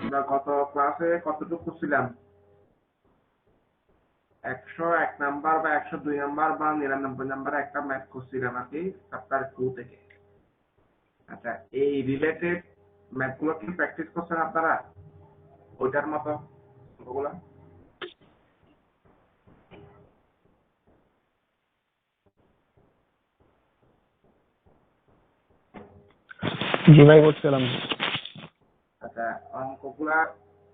আমরা গত ক্লাসে কতটুকু করছিলাম? 101 নাম্বার বা 102 নাম্বার বা 99 নাম্বারে একটা ম্যাথ করছিলাম আর কি চ্যাপ্টার 2 থেকে। আচ্ছা, এই রিলেটেড ম্যাথগুলো কি প্র্যাকটিস করছেন আপনারা ওইটার মতো ওগুলা? জি ভাই, করছিলাম। আচ্ছা, অঙ্কগুলা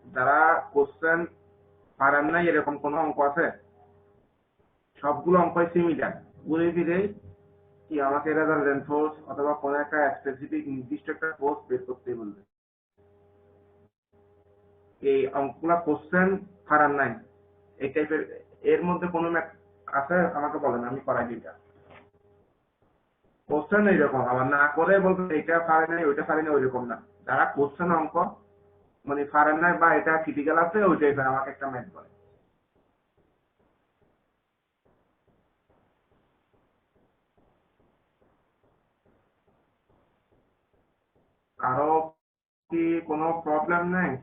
যারা কোশ্চেন পারেন নাই এরকম কোনো অঙ্ক আছে? সবগুলো অঙ্কই সিমিলার, ঘুরে ফিরে কি আমাকে রেজাল্টেন্ট ফোর্স অথবা কোনো একটা স্পেসিফিক নির্দিষ্ট একটা ফোর্স বের করতে বলবে। এই অঙ্কগুলা কোশ্চেন পারেন নাই এই টাইপের, এর মধ্যে কোনো ম্যাথ আছে আমাকে বলেন, আমি করাই দিই। কোশ্চেন এইরকম, আবার না করে বলতে এটা পারে নাই ওইটা পারে নাই ওইরকম না। যারা কোশ্চেন অঙ্ক মানে পারেন নাই বা এটা ক্রিটিক্যাল আছে ওইটাই আমাকে একটা ম্যাথ বলে। কারো কি কোনো প্রবলেম নেই?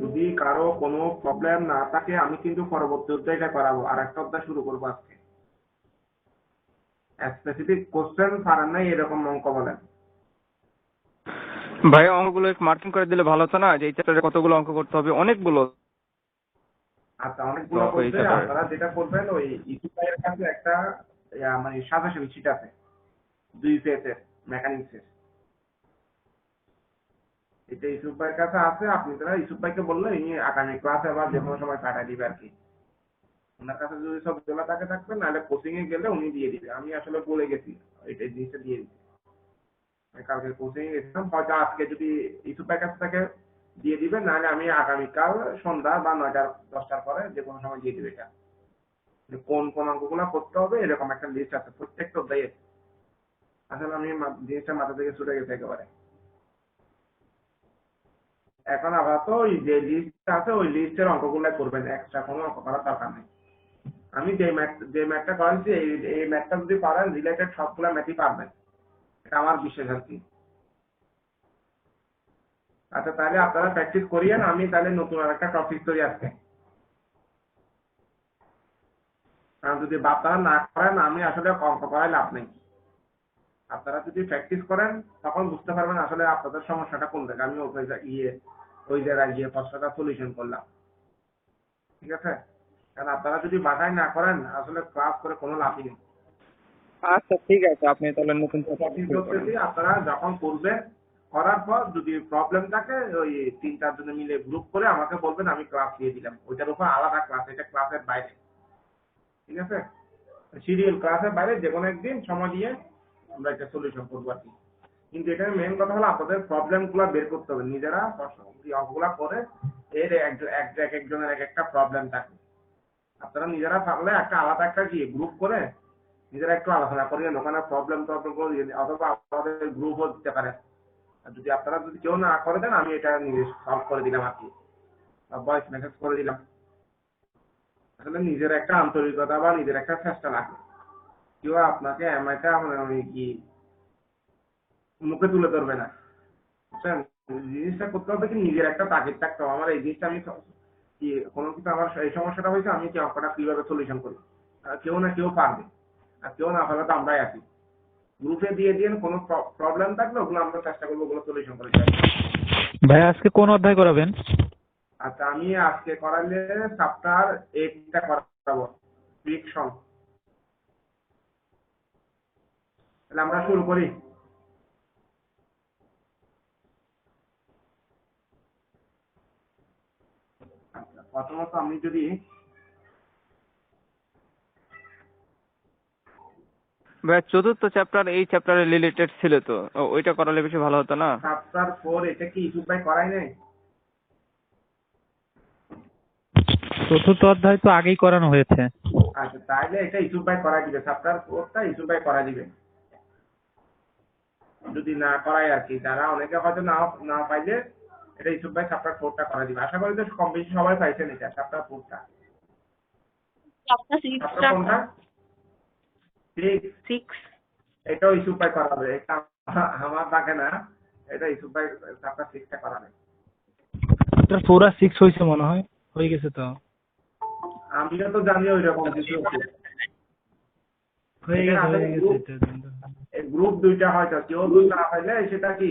যদি কারো কোনো প্রবলেম না থাকে আমি কিন্তু পরবর্তী অধ্যায়টা করাবো, আর একটা অধ্যায় শুরু করবো আজকে। স্পেসিফিক কোশ্চেন পারেন নাই এরকম অঙ্ক বলেন। ভাই, অঙ্কগুলো একটু মার্কিং করে দিলে ভালো হতো না? যে এই চ্যাপ্টারে কতগুলো অঙ্ক করতে হবে, অনেকগুলো। আচ্ছা, তো অনেকগুলো এই বলতে চ্যাপ্টারে আপনারা যেটা করবেন ওই ইউটিউব ভাইয়ের কাছে একটা মানে সাজেশন শিট আছে 2 পেজের মেকানিক্সের। এটা ইউসুফ ভাইয়ের কাছে আছে, আপনি তারা ইউসুফ ভাইকে বললে ইনি আগামী ক্লাসে আবার যে কোনো সময় পাঠিয়ে দিবে আর কি। ওনার কাছে যদি সব জেলা থাকে থাকবে, নাহলে কোচিং এ গেলে উনি দিয়ে দিবে। আমি আসলে বলে গেছি এটা জিনিসটা দিয়ে দিতে। আমি কালকে কোচিং এ গেছিলাম, হয়তো আজকে যদি ইউসুফ ভাইয়ের কাছে থাকে দিয়ে দিবে, নাহলে আমি আগামীকাল সন্ধ্যা বা 9টা-10টার পরে যে কোনো সময় দিয়ে দিবে। এটা কোন কোন অঙ্কগুলো করতে হবে এরকম একটা লিস্ট আছে প্রত্যেকটা অধ্যায়ে। আসলে আমি জিনিসটা মাথা থেকে ছুটে গেছে একেবারে। এখন আপাতত ওই যে লিস্ট আছে ওই লিস্টের অঙ্কগুলো করবেন, এক্সট্রা কোনো অঙ্ক করার দরকার নেই। আমি যে ম্যাথটা করাচ্ছি এই ম্যাথটা যদি পারেন রিলেটেড সবগুলো ম্যাথই পারবেন, এটা আমার বিশ্বাস আর কি। আচ্ছা, তাহলে আপনারা প্র্যাকটিস করিয়েন, আমি তাহলে নতুন আর একটা টপিক তৈরি আজকে। কারণ যদি আপনারা না করেন আমি আসলে অঙ্ক করাই লাভ নেই। আপনারা যদি প্র্যাকটিস করেন তখন বুঝতে পারবেন আসলে আপনাদের সমস্যাটা কোন জায়গায়, আমি ওই জায়গায় গিয়ে প্রশ্নটা সলিউশন করলাম। ঠিক আছে? কারণ আপনারা যদি বাসায় না করেন আসলে ক্লাস করে কোনো লাভই নেই। আচ্ছা, ঠিক আছে, আপনি তাহলে নতুন চ্যাপ্টার টপিক শুরু করেন। করতেছি, আপনারা যখন করবেন করার পর যদি প্রবলেম থাকে ওই 3-4 জনে মিলে গ্রুপ করে আমাকে বলবেন, আমি ক্লাস দিয়ে দিলাম ওইটার উপর আলাদা ক্লাস, এটা ক্লাসের বাইরে। ঠিক আছে? শিডিউল ক্লাসের বাইরে যে কোনো একদিন সময় দিয়ে আমরা এটা সলিউশন করবো আর কি। কিন্তু এখানে মেন কথা হলো আপনাদের প্রবলেম গুলা বের করতে হবে নিজেরা, অঙ্কগুলা করে এর একজনের এক একটা প্রবলেম থাকে। আপনারা নিজেরা পারলে একটা আলাদা একটা কি গ্রুপ করে নিজেরা একটু আলোচনা করিয়ে ওখানে প্রবলেম অথবা আমাদের গ্রুপও দিতে পারে। আর যদি আপনারা যদি কেউ না করে দেন আমি এটা নিজে সলভ করে দিলাম আর কি, ভয়েস মেসেজ করে দিলাম। আসলে নিজের একটা আন্তরিকতা বা নিজের একটা চেষ্টা লাগে। কেউ আপনাকে এমআইটা মানে কি মুখে তুলে ধরবে না, বুঝছেন? জিনিসটা করতে হবে কি নিজের একটা তাগিদ থাকতে হবে, আমার এই জিনিসটা আমি কি কোনো কিছু আমার এই সমস্যাটা হয়েছে আমি কি অঙ্কটা কিভাবে সলিউশন করি। কেউ না কেউ পারবে, আর কেউ না পারলে তো আমরাই আছি। গ্রুপে দিয়ে দিয়ে কোনো প্রবলেম থাকলে ওগুলো আমরা চেষ্টা করবো ওগুলো সলিউশন করে দিতে। ভাই, আজকে কোন অধ্যায় করাবেন? আচ্ছা, আমি আজকে করালে চ্যাপ্টার 8টা করাবো, ফ্রিকশন। তাহলে আমরা শুরু করি। আচ্ছা, প্রথমত আমি যদি ভাই, চতুর্থ চ্যাপ্টার এই চ্যাপ্টারে রিলেটেড ছিল তো, ওইটা করালে বেশি ভালো হতো না? চ্যাপ্টার 4 এটা কি ইউসুফ ভাই করাই নাই? চতুর্থ অধ্যায় তো আগেই করানো হয়েছে। আচ্ছা, তাহলে এটা ইউসুফ ভাই করাই দিবে, চ্যাপ্টার 4টা ইউসুফ ভাই করাই দিবে। যদি না করায় আর কি, যারা অনেকে হয়তো না না পাইলে এটা ইউসুফ ভাই চ্যাপ্টার 4টা করা দিবে। আশা করি তো কম বেশি সবাই পাইছেন এটা চ্যাপ্টার 4টা। চ্যাপ্টার চ্যাপ্টার কোনটা? 6। 6। এটাও ইউসুফ ভাই করাবে, এটা আমার থাকে না, এটা ইউসুফ ভাই চ্যাপ্টার 6টা করাবে। চ্যাপ্টার 4 আর 6 হয়েছে মনে হয়, হয়ে গেছে তো। আমিও তো জানি ওই রকম কিছু হয়ে এখানে গেছে আছে হয়ে গেছে এটা। গ্রুপ 2টা হয়তো কেউ দুই না পাইলে সেটা কি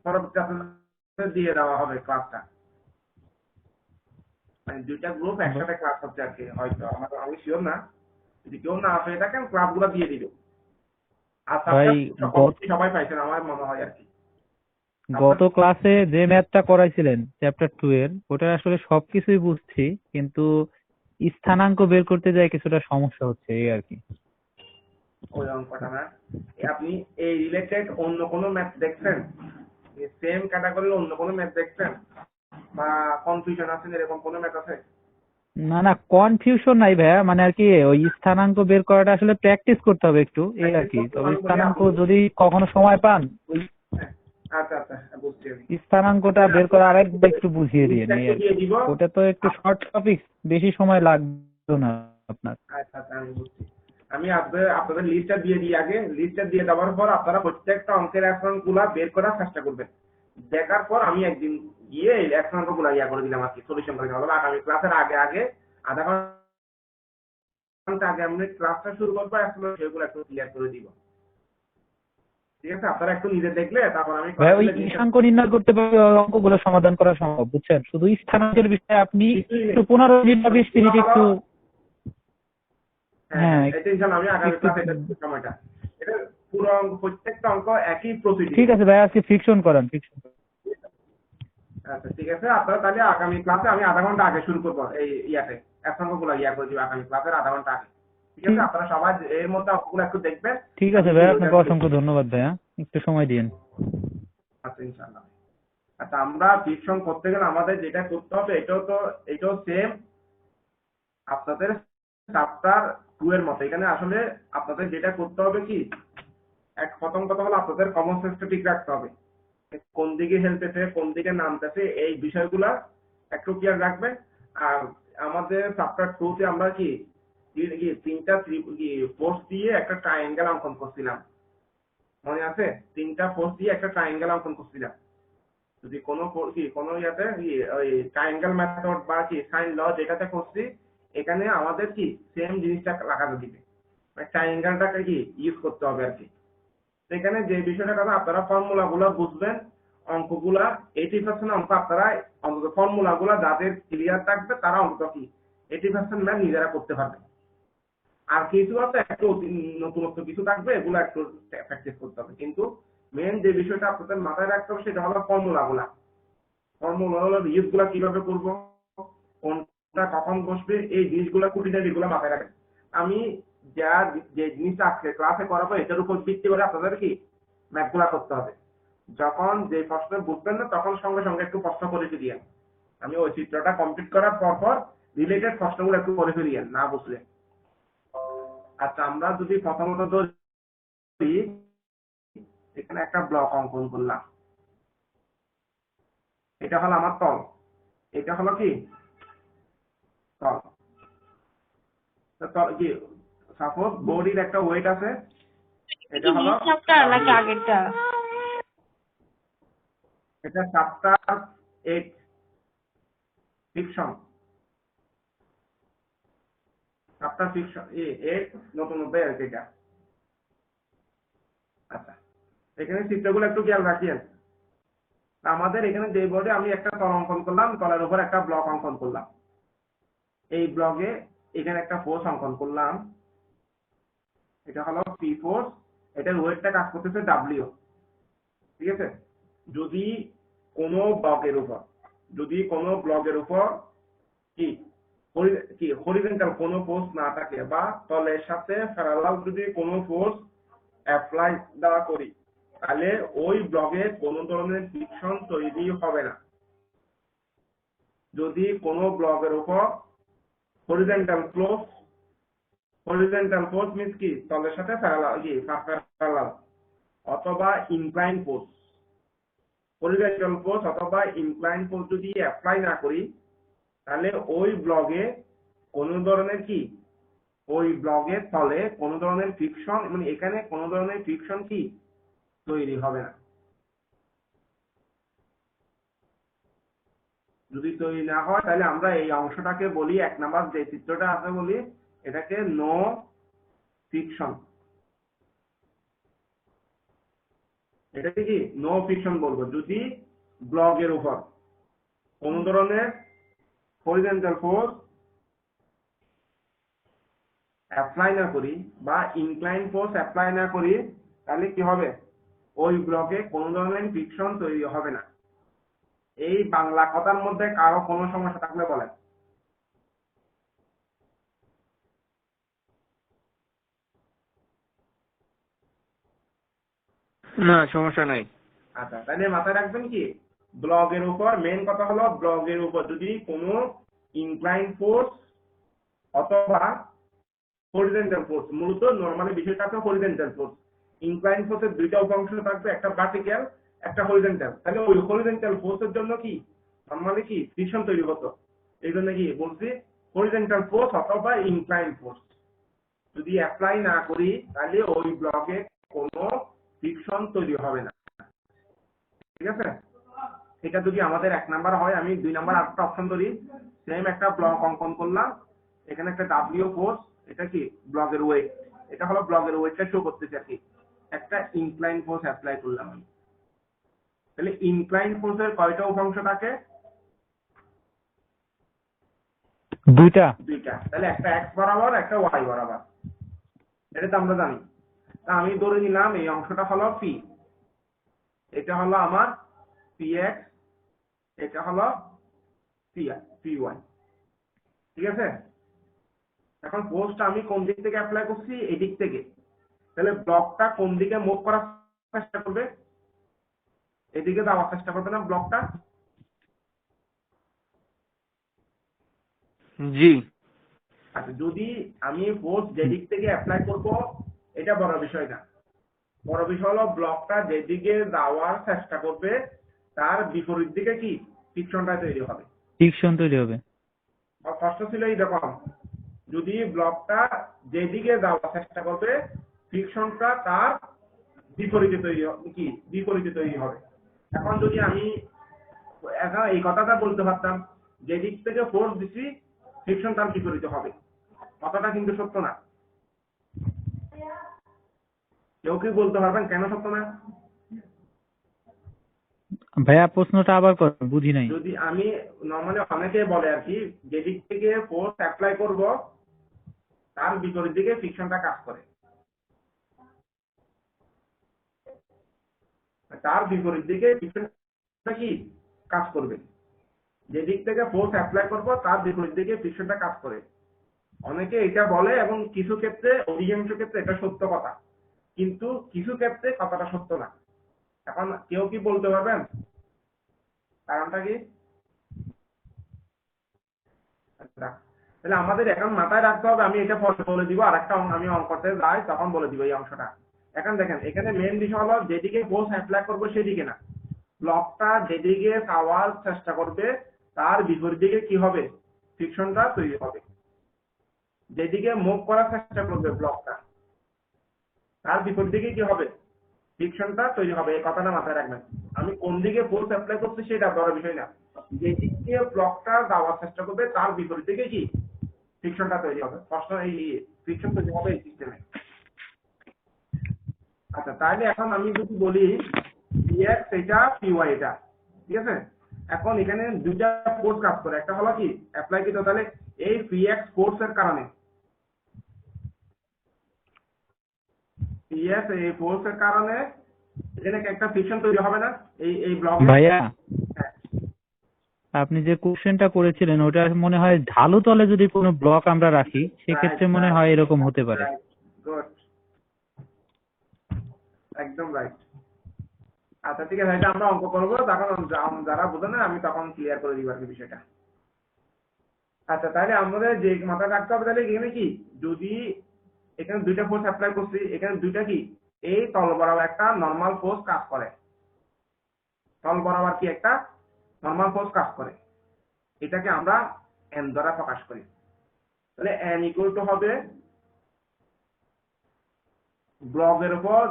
পরবর্তী আপনাদের দিয়ে দেওয়া হবে ক্লাসটা, মানে 2টা গ্রুপ একসাথে ক্লাস হচ্ছে আর কি, হয়তো আমি শিওর না, যদি কেউ না পেয়ে থাকেন ক্লাসগুলো দিয়ে দিবে। আর ভাই সবাই পাইছেন আমার মনে হয় আর কি। গত ক্লাসে যে ম্যাথটা করাইছিলেন চ্যাপ্টার 2 এর, ওটা আসলে সবকিছুই বুঝছি, কিন্তু স্থানাঙ্ক বের করতে যায় কিছুটা সমস্যা হচ্ছে এই আর কি। ওই অঙ্কটা না, আপনি এই রিলেটেড অন্য কোনো ম্যাথ দেখছেন, সেম ক্যাটাগরির অন্য কোনো ম্যাথ দেখছেন বা কনফিউশন আছেন এরকম কোনো ম্যাথ আছে? না না, কনফিউশন নাই ভাইয়া, মানে আর কি ওই স্থানাঙ্ক বের করাটা আসলে প্র্যাকটিস করতে হবে একটু এই আর কি। তবে স্থানাঙ্ক যদি কখনো সময় পান, ওই আচ্ছা আচ্ছা বুঝছি আমি। স্থানাঙ্কটা বের করা আরেকবার একটু বুঝিয়ে দিয়ে এই আর কি। দিব। ওটা তো একটু শর্ট টপিক, বেশি সময় লাগবে না আপনার। আচ্ছা আচ্ছা আমি বুঝছি। আমি আপনাদের লিস্টটা দিয়ে দিই আগে, লিস্টটা দিয়ে দেওয়ার পর আপনারা প্রত্যেকটা অঙ্কের অ্যাসাইনমেন্টগুলো বের করার চেষ্টা করবেন। দেখার পর আমি একদিন গিয়ে এই অ্যাসাইনমেন্টগুলো ইয়া করে দিলাম আর কি, সলিউশন করে দিলাম। আগামী ক্লাসের আগে আগে আধা ঘন্টা আগে আমি ক্লাসটা শুরু করবো, অ্যাসাইনমেন্ট সেগুলো একটু ক্লিয়ার করে দিব। ঠিক আছে, আপনারা একটু নিজে দেখলে তারপর আমি ভাই ওই স্থানাঙ্ক নির্ণয় করতে পারলে ওই অঙ্কগুলো সমাধান করা সম্ভব, বুঝছেন? শুধু স্থানাঙ্কের বিষয়ে আপনি একটু 15 মিনিট বা 20 মিনিট একটু হ্যাঁ এটা ইনশাআল্লাহ আমি আগামী ক্লাসে এটা সময়টা এটা পুরো অঙ্ক প্রত্যেকটা অঙ্ক একই প্রসিডিউর। ঠিক আছে ভাই, আজকে ফিকশন করান, ফিকশন। আচ্ছা ঠিক আছে, আপনারা তাহলে আগামী ক্লাসে আমি আধা ঘন্টা আগে শুরু করবো এই ইয়াতে অঙ্কগুলো ইয়া করে দিব আগামী ক্লাসের আধা ঘন্টা আগে। ঠিক আছে, আপনারা সবাই এর মধ্যে অঙ্কগুলো একটু দেখবেন। ঠিক আছে ভাই, আপনাকে অসংখ্য ধন্যবাদ ভাইয়া, একটু সময় দিন। আচ্ছা ইনশাআল্লাহ। আচ্ছা আমরা ফিকশন করতে গেলে আমাদের যেটা করতে হবে এটাও সেম আপনাদের চ্যাপ্টার 2 এর মতো। এখানে আসলে আপনাদের যেটা করতে হবে কি, প্রথম কথা হলো আপনাদের কমন সেন্সটা ঠিক রাখতে হবে, কোন দিকে হেলতেছে কোন দিকে নামতেছে এই বিষয়গুলা একটু ক্লিয়ার রাখবে। আর আমাদের চ্যাপ্টার 2 তে আমরা কি 3টা ফোর্স দিয়ে একটা ট্রায়াঙ্গেল অঙ্কন করছিলাম, মনে আছে? 3টা ফোর্স দিয়ে একটা ট্রায়াঙ্গেল অঙ্কন করছিলাম। যদি কোনো ইয়াতে ওই ট্রায়াঙ্গেল মেথড বা কি সাইন ল যেটাতে করছি, এখানে আমাদের কি সেম জিনিসটা লাগাতে দিবে, মানে ট্রায়াঙ্গেলটাকে কি ইউজ করতে হবে আর কি। সেখানে যে বিষয়টা কথা আপনারা ফর্মুলা গুলা বুঝবেন, অঙ্কগুলা 80% অঙ্ক আপনারা অন্তত ফর্মুলা গুলা যাদের ক্লিয়ার থাকবে তারা অন্তত কি 80% ম্যাথ নিজেরা করতে পারবে। আর কিছু আছে একটু নতুনত্ব কিছু থাকবে, এগুলো একটু প্র্যাকটিস করতে হবে। কিন্তু মেন যে বিষয়টা আপনাদের মাথায় রাখতে হবে সেটা হলো ফর্মুলা গুলা ইউজ গুলা কিভাবে করবো, কোনটা কখন বসবে, এই জিনিসগুলা খুঁটিনাটি গুলা মাথায় রাখবেন। আমি যে জিনিসটা আজকে ক্লাসে করাবো এটার উপর ভিত্তি করে আপনাদের কি ম্যাথগুলা করতে হবে। যখন যে প্রশ্ন বুঝবেন না তখন সঙ্গে সঙ্গে একটু প্রশ্ন করে ফিরিয়েন। আমি ওই চিত্রটা কমপ্লিট করার পর রিলেটেড প্রশ্নগুলো একটু করে ফিরিয়েন না বুঝলে। আচ্ছা আমরা যদি প্রথমত ধরি এখানে একটা ব্লক অঙ্কন করলাম, এটা হলো আমার তল, এটা হলো কি তল। তল কি সাপোজ বডির একটা ওয়েট আছে, এটা হলো নাকি আগেরটা? এটা চ্যাপ্টার 8 ফিকশন, চ্যাপ্টার ফিকশন 8 নতুন অধ্যায় আর কি এটা। আচ্ছা এখানে চিত্রগুলো একটু খেয়াল রাখিয়েন। আমাদের এখানে যে বোর্ডে আমি একটা তল অঙ্কন করলাম, তলের উপর একটা ব্লক অঙ্কন করলাম, এই ব্লকে এখানে একটা ফোর্স অঙ্কন করলাম, এটা হলো পি ফোর্স, এটার ওয়েটটা কাজ করতেছে ডাব্লিউ। ঠিক আছে, যদি কোনো ব্লকের উপর কি হরিজন্টাল কোনো ফোর্স না থাকে বা তলের সাথে প্যারালাল যদি কোনো ফোর্স অ্যাপ্লাই দেওয়া করি, তাহলে ওই ব্লকে কোনো ধরনের ফ্রিকশন তৈরি হবে না। যদি কোনো ব্লকের উপর হরিজন্টাল ফোর্স মিন্স কি তলের সাথে প্যারালাল অথবা ইনক্লাইন ফোর্স, হরিজন্টাল ফোর্স অথবা ইনক্লাইন ফোর্স যদি অ্যাপ্লাই না করি, তাহলে ওই ব্লগে কোনো ধরনের কি, ওই ব্লগের তলে কোনো ধরনের ফ্রিকশন, মানে এখানে কোনো ধরনের ফ্রিকশন কি তৈরি হবে না। যদি তৈরি না হয় তাহলে আমরা এই অংশটাকে বলি, 1 নাম্বার যে চিত্রটা আছে বলি এটাকে নো ফ্রিকশন। এটাকে কি নো ফ্রিকশন বলবো যদি ব্লগের উপর কোনো ধরনের হরিজন্টাল ফোর্স অ্যাপ্লাই না করি বা ইনক্লাইন ফোর্স অ্যাপ্লাই না করি, তাহলে কি হবে, ওই ব্লকে কোনো ধরনের ফ্রিকশন তৈরি হবে না। এই বাংলা কথার মধ্যে কারো কোনো সমস্যা থাকলে বলেন। না, সমস্যা নাই। আচ্ছা, তাহলে মাথায় রাখবেন কি, ব্লগের উপর মেইন কথা হলো ব্লগের উপর যদি কোনো ইনক্লাইন ফোর্স অথবা হরিজন্টাল ফোর্স, মূলত নরমালি বিষয়টা আছে হরিজন্টাল ফোর্স। ইনক্লাইন ফোর্সের দুইটা উপাংশ থাকবে, একটা ভার্টিক্যাল একটা হরিজন্টাল। তাহলে ওই হরিজন্টাল ফোর্সের জন্য কি নরমালি কি ফ্রিকশন তৈরি হতো। এই জন্য কি বলছি, হরিজন্টাল ফোর্স অথবা ইনক্লাইন ফোর্স যদি অ্যাপ্লাই না করি তাহলে ওই ব্লকে কোনো ফ্রিকশন তৈরি হবে না। ঠিক আছে, এটা যদি আমাদের 1 নাম্বার হয়, আমি 2 নাম্বার আরেকটা অপশন ধরি, সেম একটা ব্লক অঙ্কন করলাম, এখানে একটা ডাব্লিউ ফোর্স, এটা কি ব্লগের ওয়েট, এটা হলো ব্লগের ওয়েটটা শো করতেছে আর কি, একটা ইনক্লাইন ফোর্স অ্যাপ্লাই করলাম আমি। তাহলে ইনক্লাইন ফোর্সের কয়টা উপাংশ থাকে? দুইটা। তাহলে একটা এক্স বরাবর একটা ওয়াই বরাবর, এটা তো আমরা জানি। তা আমি ধরে নিলাম এই অংশটা হলো পি, এটা হলো আমার পি এক্স, এটা হলো পি ওয়াই। ঠিক আছে, এখন ফোর্সটা আমি কোন দিক থেকে অ্যাপ্লাই করছি, এই দিক থেকে। তাহলে ব্লকটা কোন দিকে মুভ করার চেষ্টা করবে, এদিকে যাওয়ার চেষ্টা করবে না ব্লকটা? জি। আচ্ছা, যদি আমি ফোর্স যে দিক থেকে অ্যাপ্লাই করব এটা বড় বিষয় না, বড় বিষয় হলো ব্লকটা যেদিকে যাওয়ার চেষ্টা করবে তার বিপরীত দিকে কি ফ্রিকশনটা তৈরি হবে। ফ্রিকশন তৈরি হবে। কষ্ট ছিল এইরকম, যদি ব্লকটা যেদিকে যাওয়ার চেষ্টা করবে ফ্রিকশনটা তার বিপরীতে তৈরি হবে। এখন যদি আমি এখন এই কথাটা বলতে পারতাম, যে দিক থেকে ফোর্স দিচ্ছি ফ্রিকশন তার বিপরীতে হবে, কথাটা কিন্তু সত্য না। কেউ কি বলতে পারবেন কেন সত্য না? ভাইয়া প্রশ্নটা আবার করেন, বুঝি নাই। যদি আমি নর্মালি অনেকে বলে আর কি, যে দিক থেকে ফোর্স অ্যাপ্লাই করব তার বিপরীত দিকে ফ্রিকশনটা কাজ করে, তার বিপরীত দিকে ফ্রিকশনটা কি কাজ করবে। যে দিক থেকে ফোর্স অ্যাপ্লাই করব তার বিপরীত দিকে ফ্রিকশনটা কাজ করে, অনেকে এটা বলে এবং কিছু ক্ষেত্রে, অধিকাংশ ক্ষেত্রে এটা সত্য কথা, কিন্তু কিছু ক্ষেত্রে কথাটা সত্য না। এখন কেউ কি বলতে পারবেন কারণটা কি? আচ্ছা, তাহলে আমাদের এখন মাথায় রাখতে হবে, আমি এটা পরে বলে দিব, আর একটা আমি অঙ্ক করতে যাই তখন বলে দিব এই অংশটা। এখন দেখেন, এখানে মেন বিষয় হলো যেদিকে ফোর্স অ্যাপ্লাই করবো সেদিকে না, ব্লকটা যেদিকে যাওয়ার চেষ্টা করবে তার বিপরীত দিকে কি হবে ফ্রিকশনটা তৈরি হবে। যেদিকে মুভ করার চেষ্টা করবে ব্লকটা তার বিপরীত দিকে কি হবে ফ্রিকশনটা তৈরি হবে, এই কথাটা মাথায় রাখবেন। আমি কোন দিকে ফোর্স অ্যাপ্লাই করছি সেটা বড় বিষয় না, যে দিক দিয়ে ব্লকটা যাওয়ার চেষ্টা করবে তার বিপরীত দিকে কি ফ্রিকশনটা তৈরি হবে, প্রশ্ন এই ফ্রিকশন তৈরি হবে এই সিস্টেমে। আচ্ছা, তাহলে এখন আমি যদি বলি px এটা py এটা, ঠিক আছে, এখন এখানে দুইটা ফোর্স কাজ করে, একটা হলো কি অ্যাপ্লাই কি, তাহলে এই px ফোর্সের কারণে, px এই ফোর্সের কারণে এখানে একটা ফ্রিকশন তৈরি হবে না এই ব্লকে? ভাইয়া আপনি যে কোশ্চেনটা করেছিলেন ওটা মনে হয় ঢালু তলে যদি কোনো ব্লক আমরা রাখি সেক্ষেত্রে মনে হয় এরকম হতে পারে। গুড, একদম রাইট। আচ্ছা ঠিক আছে, এটা আমরা অঙ্ক করবো, তখন যারা বোঝে না আমি তখন ক্লিয়ার করে দিব আর কি বিষয়টা। আচ্ছা, তাহলে আমাদের যে মাথায় রাখতে হবে, তাহলে এখানে কি যদি এখানে দুইটা ফোর্স অ্যাপ্লাই করছি, এখানে দুইটা কি এই তল বরাবর একটা নর্মাল ফোর্স কাজ করে, তল বরাবর কি একটা নর্মাল ফোর্স কাজ করে, এটাকে আমরা এন দ্বারা প্রকাশ করি। তাহলে এন ইকুয়াল টু হবে ব্লকের উপর,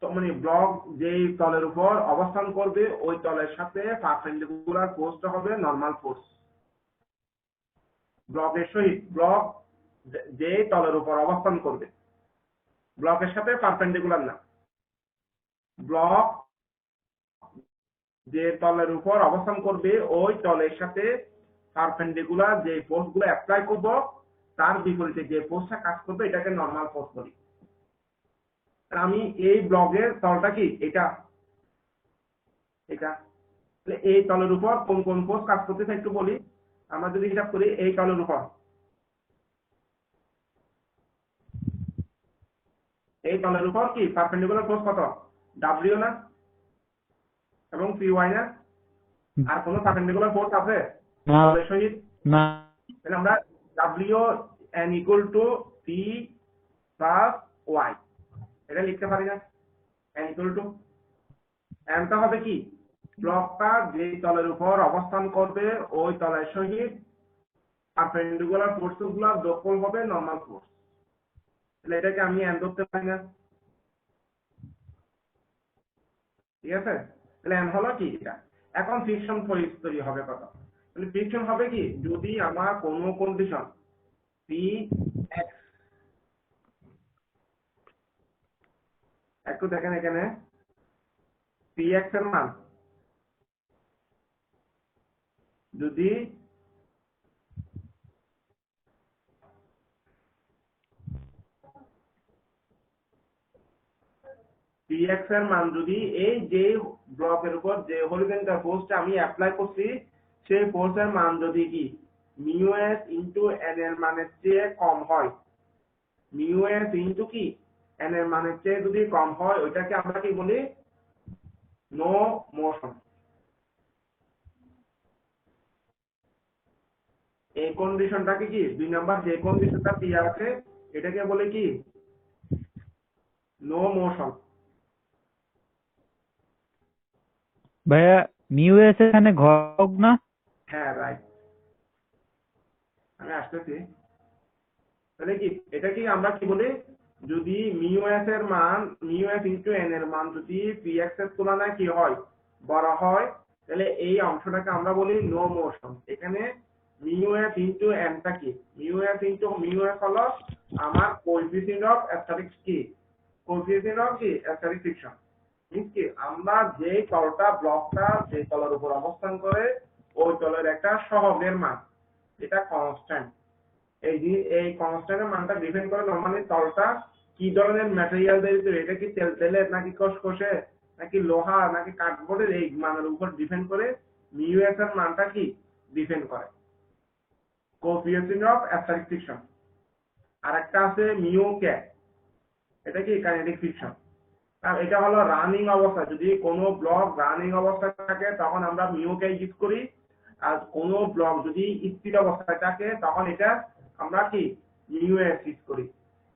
মানে ব্লক যেই তলের উপর অবস্থান করবে ওই তলের সাথে পারপেন্ডিকুলার ফোর্সটা হবে নর্মাল ফোর্স। ব্লকের সহিত ব্লক যে তলের উপর অবস্থান করবে, ব্লকের সাথে পারপেন্ডিকুলার না, ব্লক যে তলের উপর অবস্থান করবে ওই তলের সাথে পারপেন্ডিকুলার যে ফোর্স গুলো অ্যাপ্লাই করব তার বিপরীতে যে ফোর্সটা কাজ করবে এটাকে নর্মাল ফোর্স বলি। আমি এই ব্লকের তলটা কি এটা, এটা এই তলের উপর কোন কোন ফোর্স কাজ করতেছে একটু বলি। আমরা যদি হিসাব করি এই তলের উপর, এই তলের উপর কি পারপেন্ডিকুলার ফোর্স কত, ডাব্লিউ না এবং পি ওয়াই না, আর কোন পারপেন্ডিকুলার ফোর্স আছে না তলের সহিত না তাহলে আমরা W N equal to P plus Y এটা লিখতে পারি না। এন ইকুয়াল টু এনটা হবে কি ব্লকটা যে তলের উপর অবস্থান করবে ওই তলের সহিত পারপেন্ডিকুলার ফোর্স গুলো যোগফল হবে নরমাল ফোর্স। তাহলে এটাকে আমি এন ধরতে পারি না, ঠিক আছে? তাহলে এন হলো কি এটা। এখন ফ্রিকশন ফোর্স তৈরি হবে কত, তাহলে ফ্রিকশন হবে কি যদি আমার কোনো কন্ডিশন পি এক্স, একটু দেখেন এখানে পি এক্স এর মান যদি px এর মান যদি এই যে ব্লকের উপর যে হরিজন্টাল ফোর্সটা আমি অ্যাপ্লাই করছি সেই ফোর্সের মান যদি কি মিউ এস ইনটু এন এর মানের চেয়ে কম হয়, মিউ এস ইনটু কি এন এর মানের চেয়ে যদি কম হয় ওইটাকে আমরা কি বলি নো মোশন। এই কন্ডিশনটাকে কি দুই নাম্বার যে কন্ডিশনটা দেওয়া আছে এটাকে বলে কি নো মোশন। ভাইয়া মিউ এস এখানে ঘটক না? হ্যাঁ রাইট, আমি আসতেছি। তাহলে কি এটা কি আমরা কি বলি যদি মিউ এস এর মান মিউ এস ইনটু এন এর মান যদি px এর তুলনায় কি হয় বড় হয় তাহলে এই অংশটাকে আমরা বলি নো মোশন। এখানে মিউ এস ইনটু এনটা কি mu S into mu S হলো আমার কোএফিসিয়েন্ট অফ স্ট্যাটিক কি কোএফিসিয়েন্ট অফ কি স্ট্যাটিক ফ্রিকশন। মিন্স কি আমরা যে তলটা ব্লকটা যে তলের উপর অবস্থান করে ওই তলের একটা সহগের মান এটা কনস্ট্যান্ট। এই কনস্ট্যান্টের মানটা ডিপেন্ড করে নরমালি তলটা কি ধরনের ম্যাটেরিয়াল দিয়ে তৈরি, এটা কি তেলের নাকি কষকষে নাকি লোহা নাকি কার্ডবোর্ডের এই মানের উপর ডিপেন্ড করে মিউ এস এর মানটা কি ডিপেন্ড করে কোএফিসিয়েন্ট অফ স্ট্যাটিক ফ্রিকশন। আরেকটা আছে মিউ কে, এটা কি কাইনেটিক ফ্রিকশন। আর এটা হলো রানিং অবস্থা, যদি কোনো ব্লক রানিং অবস্থায় থাকে তখন আমরা মিউ কে ইউজ করি, আর কোনো ব্লক যদি স্থির অবস্থায় থাকে তখন এটা আমরা কি মিউ এস ইউজ করি।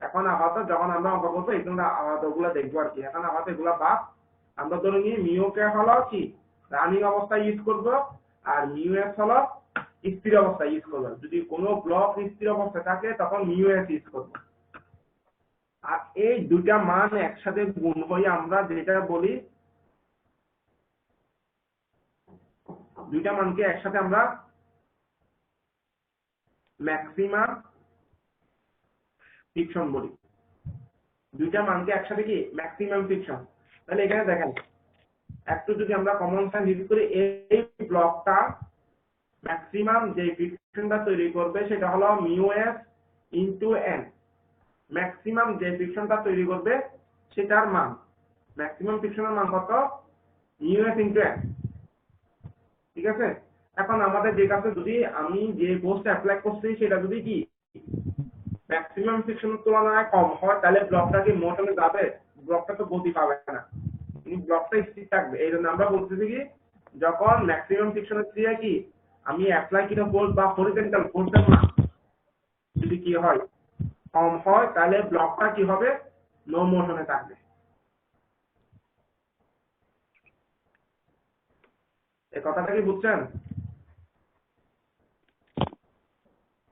এখন আপাতত যখন আমরা অঙ্ক করবো এগুলো আপাতত ওগুলো দেখবো আর কি। এখন আপাতত এগুলো বাদ, আমরা ধরে নিই মিউ কে হলো কি রানিং অবস্থায় ইউজ করবো আর মিউ এস হলো স্থির অবস্থায় ইউজ করবো। যদি কোনো ব্লক স্থির অবস্থায় থাকে তখন মিউ এস ইউজ করবো। আর এই দুইটা মান একসাথে গুণ হয়ে আমরা যেটা বলি দুইটা মানকে একসাথে আমরা ম্যাক্সিমাম ফ্রিকশন বলি। দুইটা মানকে একসাথে কি ম্যাক্সিমাম ফ্রিকশন। তাহলে এখানে দেখেন একটু যদি আমরা কমন সেন্স ইউজ করি এই ব্লকটা ম্যাক্সিমাম যে ফ্রিকশনটা তৈরি করবে সেটা হলো mu S into N. Maximum যে ফ্রিকশনটা তৈরি করবে সেটার মান ম্যাক্সিমাম ফ্রিকশনের মান কত মিউ এস ইনটু এন, ঠিক আছে? এখন আমাদের যে কাছে যদি আমি যে ফোর্সটা অ্যাপ্লাই করছি সেটা যদি কি ম্যাক্সিমাম ফ্রিকশনের তুলনায় কম হয় তাহলে ব্লকটা কি মোশনে যাবে? ব্লকটা তো গতি পাবে না, ব্লকটা স্থির থাকবে। এই জন্য আমরা বলতেছি কি যখন ম্যাক্সিমাম ফ্রিকশনের চেয়ে কি আমি অ্যাপ্লাই কিনা ফোর্স বা হরিজন্টাল ফোর্সের মান যদি কি হয় কম হয় তাহলে ব্লকটা কি হবে নো মোশনে থাকবে। এই কথাটা কি বুঝছেন?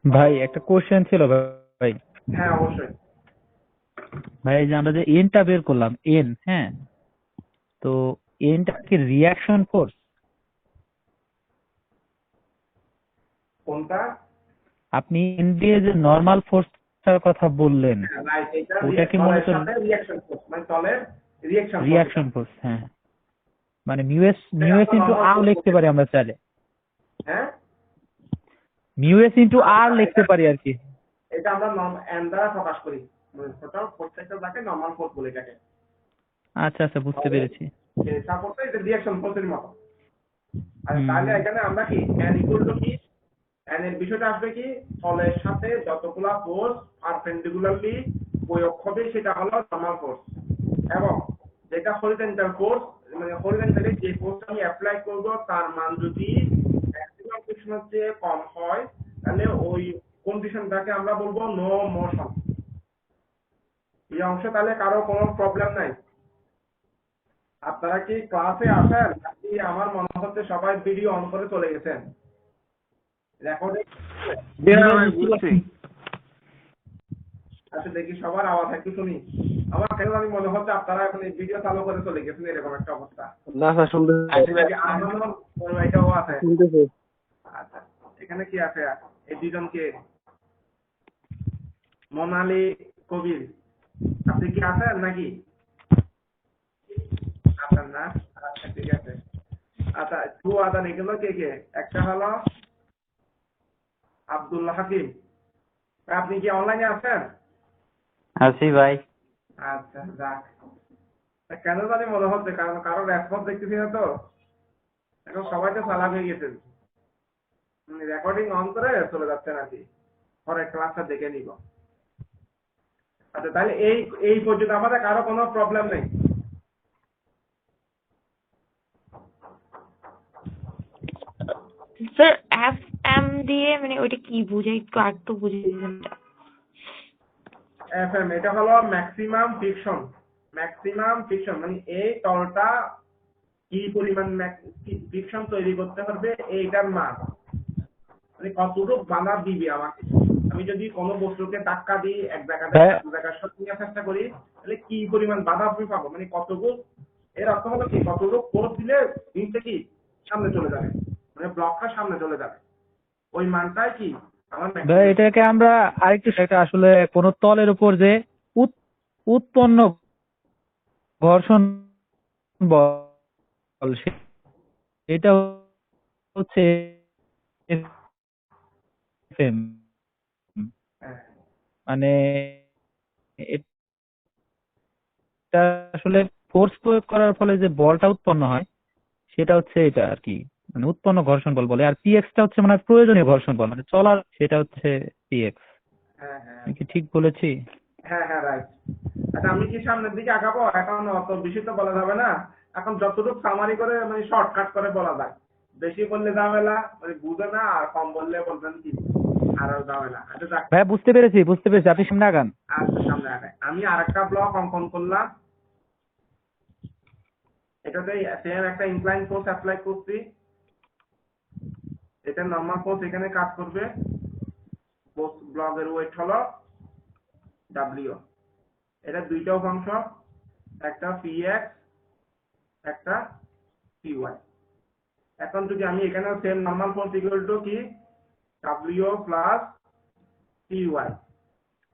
ভাই একটা কোশ্চেন ছিল ভাই। হ্যাঁ অবশ্যই। ভাই এই যে আমরা যে এনটা বের করলাম এন, হ্যাঁ, তো এনটা কি রিয়াকশন ফোর্স? কোনটা? আপনি এন দিয়ে যে নর্মাল ফোর্সটার কথা বললেন, রাইট, এটা ওটা কি তলের মূলত সাথে রিঅ্যাকশন ফোর্স, মানে তলের রিঅ্যাকশন ফোর্স। Reaction force? হ্যাঁ, মানে মিউএস ইন্টু আর লিখতে পারি আমরা চাইলে, হ্যাঁ মিউএস ইন্টু আর লিখতে পারি আর কি। এটা আমরা এন দ্বারা প্রকাশ করি, মানে টোটাল প্রত্যেকটা থাকে নরমাল ফোর্স বলে এটাকে। আচ্ছা আচ্ছা, বুঝতে পেরেছি। সাপোর্টটা এটা রিঅ্যাকশন ফোর্সের মতো। আর হুম। তাহলে এখানে আমরা কি এন ইকুয়াল টু কি, এন এর বিষয়টা আসবে কি, তলের সাথে যতগুলা ফোর্স পারপেন্ডিকুলারলি প্রয়োগ হবে সেটা হলো নরমাল ফোর্স, এবং যেটা হরিজন্টাল ফোর্স, মানে হরিজন্টালি যে ফোর্স আমি অ্যাপ্লাই করব তার মান যদি ম্যাক্সিমাম ফ্রিকশনের চেয়ে কম হয় তাহলে ওই কন্ডিশনটাকে আমরা বলবো নো মোশন। এই অংশে তাহলে কারো কোনো প্রবলেম নাই? আপনারা কি ক্লাসে আসেন নাকি আমার মনে হচ্ছে সবাই ভিডিও অন করে চলে গেছেন? রেকর্ডিং? বুঝছি। আচ্ছা দেখি সবার আওয়াজ একটু শুনি। আমার কেন জানি মনে হচ্ছে আপনারা এখন এই ভিডিও চালু করে চলে গেছেন, এরকম একটা অবস্থা। না স্যার শুনতেছি। এটাও আছে। শুনতেছি। আচ্ছা এখানে কি আছে? এই দুজনকে মোনালি কবির, আপনি কি আছেন নাকি? আছেন না? আচ্ছা ঠিক আছে। আচ্ছা টু আদান এগুলো কে কে? একটা হলো আব্দুল্লাহ হাকিম, আপনি কি অনলাইনে আছেন? আছি ভাই। আচ্ছা যাক, কেন জানি মনে হচ্ছে কারণ কারো রেসপন্স দেখতেছি না তো, এখন সবাই তো চালাক হয়ে গেছেন, রেকর্ডিং অন করে চলে যাচ্ছে নাকি, পরে ক্লাসটা দেখে নিব। আচ্ছা তাহলে এই পর্যন্ত আমাদের কারো কোনো প্রবলেম নেই? স্যার এফ এম দিয়ে মানে ওইটা কি বুঝাই, একটু আরেকটু বুঝিয়ে দিবেন এটা। এফএম এটা হলো ম্যাক্সিমাম ফ্রিকশন। ম্যাক্সিমাম ফ্রিকশন মানে এই তলটা কি পরিমাণ ফ্রিকশন তৈরি করতে পারবে এইটার মান, মানে কতটুকু বাধা দিবে আমাকে। আমি যদি কোনো বস্তুকে ধাক্কা দিই এক জায়গা থেকে আরেক জায়গায় সরিয়ে নেওয়ার চেষ্টা করি তাহলে কি পরিমাণ বাধা আমি পাবো, মানে কতটুকু, এর অর্থ হলো কি কতটুকু ফোর্স দিলে জিনিসটা কি সামনে চলে যাবে, মানে ব্লকটা সামনে চলে যাবে, ওই মানটাই কি আমার ভাই ম্যাক্সিমাম। এটাকে আমরা আরেকটু সেটা আসলে কোন তলের উপর যে উৎপন্ন ঘর্ষণ বল, এটা হচ্ছে FM, মানে এটা আসলে ফোর্স প্রয়োগ করার ফলে যে বলটা উৎপন্ন হয় সেটা হচ্ছে এটা আর কি, মানে উৎপন্ন ঘর্ষণ বল বলে। আর পিএক্সটা হচ্ছে মানে প্রয়োজনীয় ঘর্ষণ বল, মানে চলার, সেটা হচ্ছে পিএক্স। হ্যাঁ হ্যাঁ আমি কি ঠিক বলেছি? হ্যাঁ হ্যাঁ রাইট। আচ্ছা আমি কি সামনের দিকে আগাবো? এখন অত বেশি তো বলা যাবে না, এখন যতটুকু সামারি করে মানে শর্টকাট করে বলা যায়, বেশি বললে ঝামেলা, মানে বুঝে না, আর কম বললে বলবেন কি আরো ঝামেলা। আচ্ছা যাক, ভাই বুঝতে পেরেছি, আপনি সামনে আগান। আচ্ছা সামনে আগাই। আমি আরেকটা ব্লক অঙ্কন করলাম, এটাতে সেম একটা ইনক্লাইন ফোর্স অ্যাপ্লাই করছি, এটা নরমাল ফোর্স এখানে কাজ করবে, ব্লকের ওয়েট হলো ডাব্লিউ। এটা দুইটা অংশ, একটা পিএক্স একটা পিওয়াই। এখন যদি আমি এখানে same normal force equal to কি ডাব্লিউ প্লাস পিওয়াই,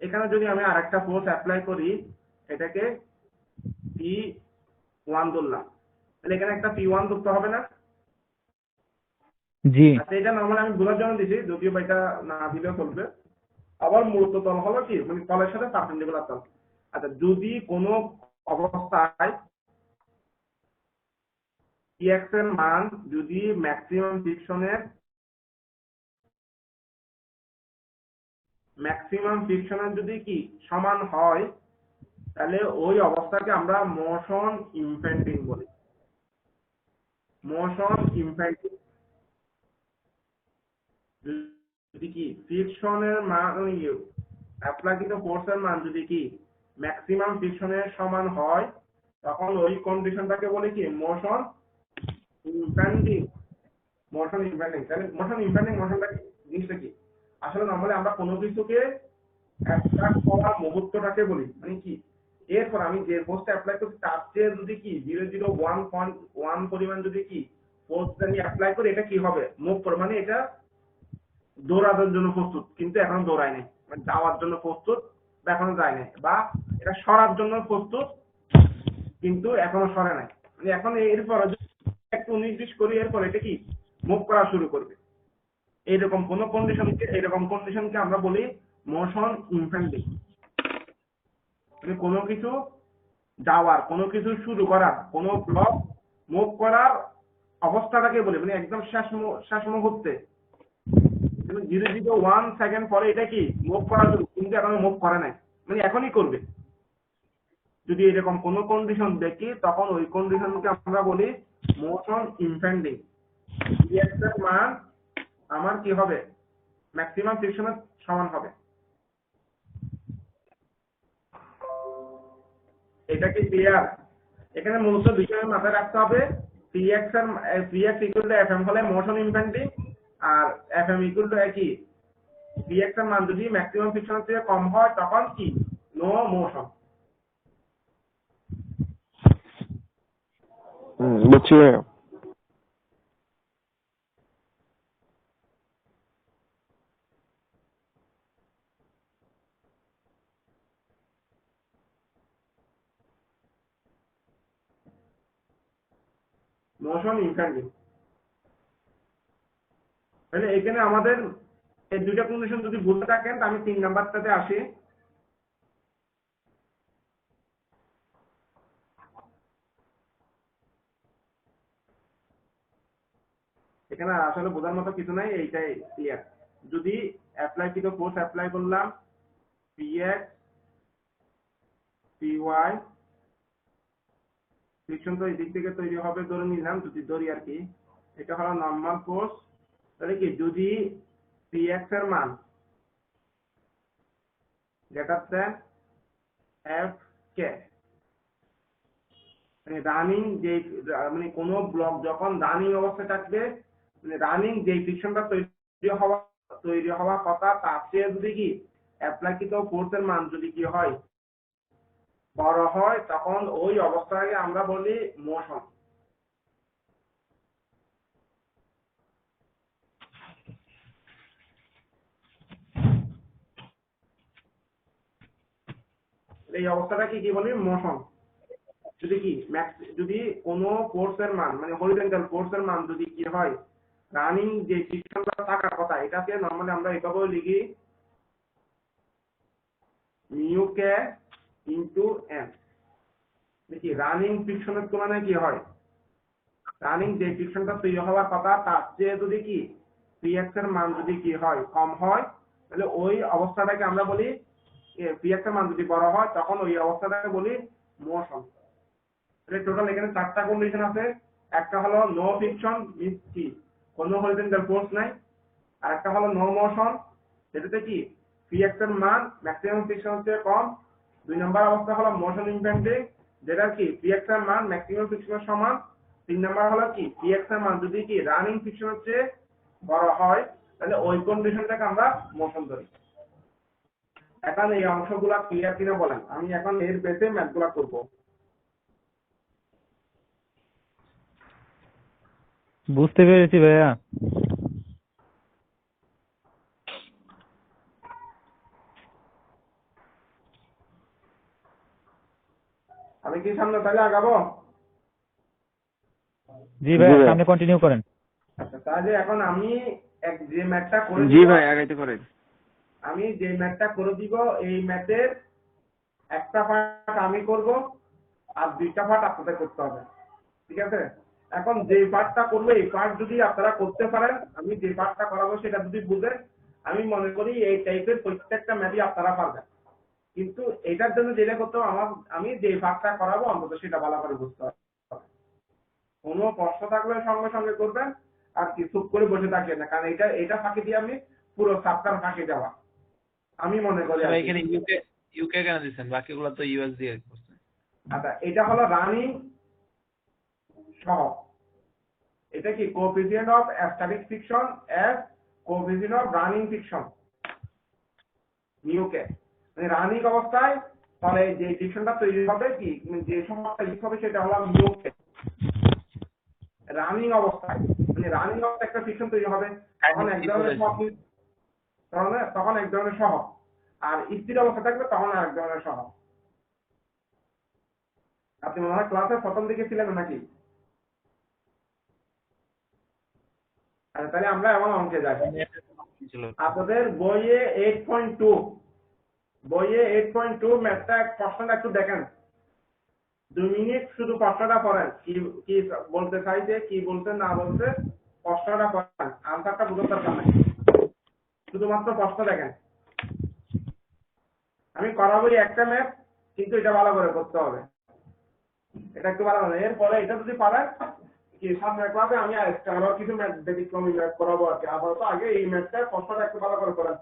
এখানে যদি আমি আরেকটা ফোর্স অ্যাপ্লাই করি এটাকে পি ওয়ান ধরলাম, তাহলে এখানে একটা পি ওয়ান ধরতে হবে না? জি। আচ্ছা এটা নর্মালি আমি বোঝার জন্য দিছি, যদিও বা এটা না দিলেও চলবে। আবার মূলত তল হলো কি, মানে তলের সাথে পারপেন্ডিকুলার তল। আচ্ছা যদি কোনো অবস্থায় পিএক্স এর মান যদি ম্যাক্সিমাম ফ্রিকশনের যদি কি সমান হয় তাহলে ওই অবস্থাকে আমরা মোশন ইমপ্যান্টিং বলি। মোশন ইমপ্যান্টিং যদি কি ফ্রিকশনের মান অ্যাপ্লাইকৃত ফোর্সের মান যদি কি ম্যাক্সিমাম ফ্রিকশনের সমান হয় তখন ওই কন্ডিশনটাকে বলে কি মোশন ইম্প্যান্ডিং। মোশন ইম্প্যান্ডিং, তাহলে মোশন ইম্প্যান্ডিং মোশনটা জিনিসটা কি? আসলে নরমালি আমরা কোনো কিছুকে অ্যাট্রাক্ট করা মুহূর্তটাকে বলি, মানে কি এরপর আমি যে ফোর্সটা অ্যাপ্লাই করছি তার চেয়ে যদি কি 0.01 পরিমাণ যদি কি ফোর্সটা আমি অ্যাপ্লাই করি, এটা কি হবে? মুভ করে, মানে এটা দৌড়ানোর জন্য প্রস্তুত কিন্তু এখনো দৌড়ায় নাই, মানে যাওয়ার জন্য প্রস্তুত বা এখনো যায় নাই, বা এটা সরার জন্য প্রস্তুত কিন্তু এখনো সরে নাই, মানে এখন এরপর একটু 19-20 করি এরপর এটা কি মুভ করা শুরু করবে। এইরকম কন্ডিশনকে আমরা বলি মোশন ইম্প্যান্ডিং। মানে কোনো কিছু যাওয়ার, কোনো কিছু শুরু করার, কোনো ব্লক মুভ করার অবস্থাটাকে বলি, মানে একদম শেষ মুহূর্তে 0.01 সেকেন্ড পরে এটা কি মুভ করা শুরু, কিন্তু এখনো মুভ করে নাই, মানে এখনই করবে। যদি এরকম কোনো কন্ডিশন দেখি তখন ওই কন্ডিশনকে আমরা বলি মোশন ইম্প্যান্ডিং। রিঅ্যাক্টর মান আমার কি হবে? ম্যাক্সিমাম ফ্রিকশনের সমান হবে। এটা কি ক্লিয়ার? এখানে মূলত বিষয় মাথায় রাখতে হবে, Px ইকুয়াল টু Fm হলে মোশন ইম্প্যান্ডিং, আর Fm ইকুয়াল টু কি Px এর মান যদি ম্যাক্সিমাম ফ্রিকশনের থেকে কম হয় তখন কি নো মোশন। বুঝছি ভাইয়া। Motion impending. তাহলে এখানে আমাদের এই দুইটা কন্ডিশন যদি বুঝতে থাকেন, আমি 3 নাম্বারটাতে আসি। এখানে আসলে বোঝার মতো কিছু নাই, এইটাই ক্লিয়ার। যদি অ্যাপ্লাইকৃত ফোর্স অ্যাপ্লাই করলাম Px Py, ফ্রিকশন তো এই দিক থেকে তৈরি হবে ধরে নিলাম, যদি ধরি আর কি, এটা হলো নরমাল ফোর্স। তাহলে কি যদি Px এর মান গ্রেটার দ্যান Fk, মানে রানিং যে মানে কোনো ব্লক যখন রানিং অবস্থায় থাকবে, মানে রানিং যে ফ্রিকশনটা তৈরি হওয়া কথা তার চেয়ে যদি কি অ্যাপ্লাইকৃত ফোর্সের মান যদি কি হয় বড় হয় তখন ওই অবস্থাকে আমরা বলি মোশন। এই অবস্থাটাকে কি বলি মোশন। যদি কি যদি কোনো ফোর্সের মান মানে হরিজন্টাল ফোর্সের মান যদি কি হয় রানিং যে ফ্রিকশনটা থাকার কথা, এটাকে নরমালি আমরা এভাবেও লিখি মিউ কে ইনটু এম। দেখি রানিং ফ্রিকশনের তুলনায় কি হয়, রানিং যে ফ্রিকশনটা তৈরি হওয়ার কথা তার চেয়ে যদি কি Px এর মান যদি কি হয় কম হয়, তাহলে ওই অবস্থাটাকে আমরা বলি Px এর মান যদি বড় হয় তখন ওই অবস্থাটাকে বলি মোশন। টোটাল এখানে 4টা কন্ডিশন আছে। একটা হলো নো ফ্রিকশন, মিন্স কি কোনো হরিজন্টাল ফোর্স নাই। আর একটা হলো নো মোশন, যেটাতে কি Px এর মান ম্যাক্সিমাম ফ্রিকশন থেকে কম। 2 নম্বর অবস্থা হলো মোশন ইম্প্যান্ডিং, যেটা কি Px এর মান ম্যাক্সিমাম ফ্রিকশনের সমান। 3 নম্বর হলো কি Px এর মান যদি কি রানিং ফ্রিকশনের চেয়ে বড় হয় তাহলে ওই কন্ডিশনটাকে আমরা মোশন ধরি। এখন এই অংশগুলা ক্লিয়ার কিনা বলেন, আমি এখন এর বেসে ম্যাথগুলা করব। বুঝতে পেরেছি ভাইয়া। আমি কি সামনে তাহলে আগাবো? জি ভাইয়া, সামনে কন্টিনিউ করেন। আচ্ছা, তাহলে এখন আমি যে ম্যাথটা করে জি দিব, ভাই আগাইতে পারেন। আমি যে ম্যাথটা করে দিব এই ম্যাথের একটা পার্ট আমি করব আর 2টা পার্ট আপনাদের করতে হবে, ঠিক আছে? এখন যে পার্টটা করবো এই পার্ট যদি আপনারা করতে পারেন, আমি যে পার্টটা করাবো সেটা যদি বুঝেন, আমি মনে করি এই টাইপের প্রত্যেকটা ম্যাথই আপনারা পারবেন। কিন্তু এটার জন্য যেটা করতে হবে, আমি যে পার্টটা করাবো অন্তত সেটা ভালো করে বুঝতে হবে। কোনো প্রশ্ন থাকলে সঙ্গে সঙ্গে করবেন, আর কি চুপ করে বসে থাকবেন না, কারণ এটা ফাঁকি দিয়ে আমি পুরো সাবটার ফাঁকে যাওয়া আমি মনে করি। এখানে ইউকে কেন দিচ্ছেন? বাকিগুলো তো ইউএস দিয়ে করছেন। আচ্ছা, এটা হলো রানিং সহগ। এটা কি coefficient of static friction S coefficient of running friction মিউকে, মানে রানিং অবস্থায় তাহলে যে ফ্রিকশনটা তৈরি হবে কি, যে সময়টা লিক হবে সেটা হলো মিউকে। রানিং অবস্থায় মানে রানিং অবস্থায় একটা ফ্রিকশন তৈরি হবে, তখন এক ধরনের সহগ, তখন এক ধরনের সহগ, আর স্থির অবস্থা থাকবে তখন আরেক ধরনের সহগ। আপনি মনে হয় ক্লাসের প্রথম দিকে ছিলেন নাকি? আচ্ছা, তাহলে আমরা এমন অঙ্কে যাই। আপনাদের বইয়ে 8.2 ম্যাথটা প্রশ্নটা একটু দেখেন, 2 মিনিট শুধু প্রশ্নটা পড়েন, কি কি বলতে চাইছে, কি বলতে না বলতে প্রশ্নটা পড়েন, আনসারটা বুঝতে পারবেন না, শুধুমাত্র প্রশ্ন দেখেন। আমি করাবোই একটা ম্যাথ, কিন্তু এটা ভালো করে করতে হবে, এটা একটু ভালো হবে। এরপরে এটা যদি পারেন কি সামনের ক্লাসে আমি আরো কিছু ম্যাথ ব্যতিক্রমী ম্যাথ করাবো আর কি। আপাতত আগে এই ম্যাথটা প্রশ্নটা একটু ভালো করে করেন।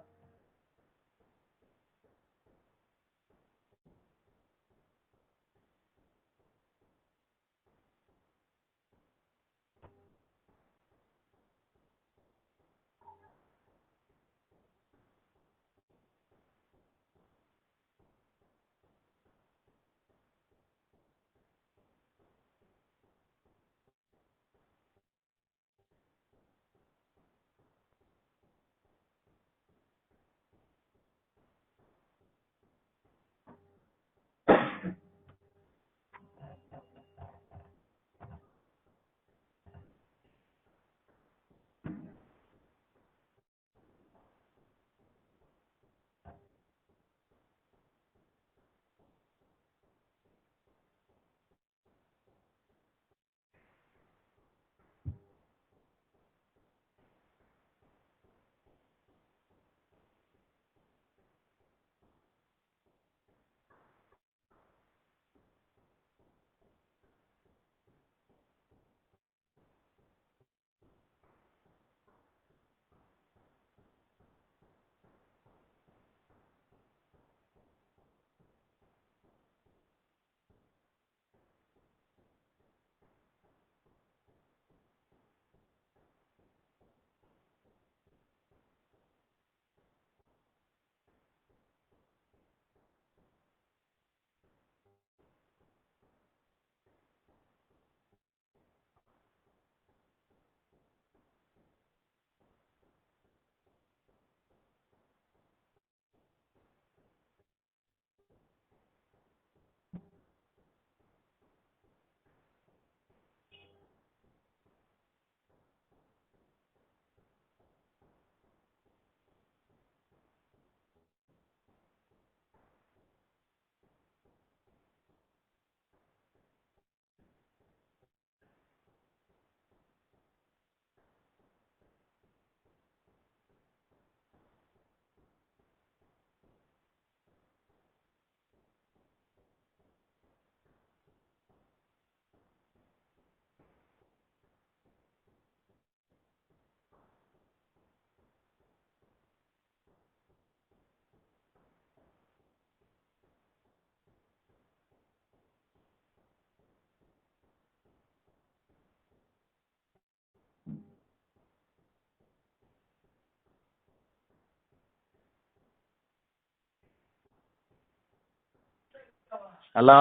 হ্যালো,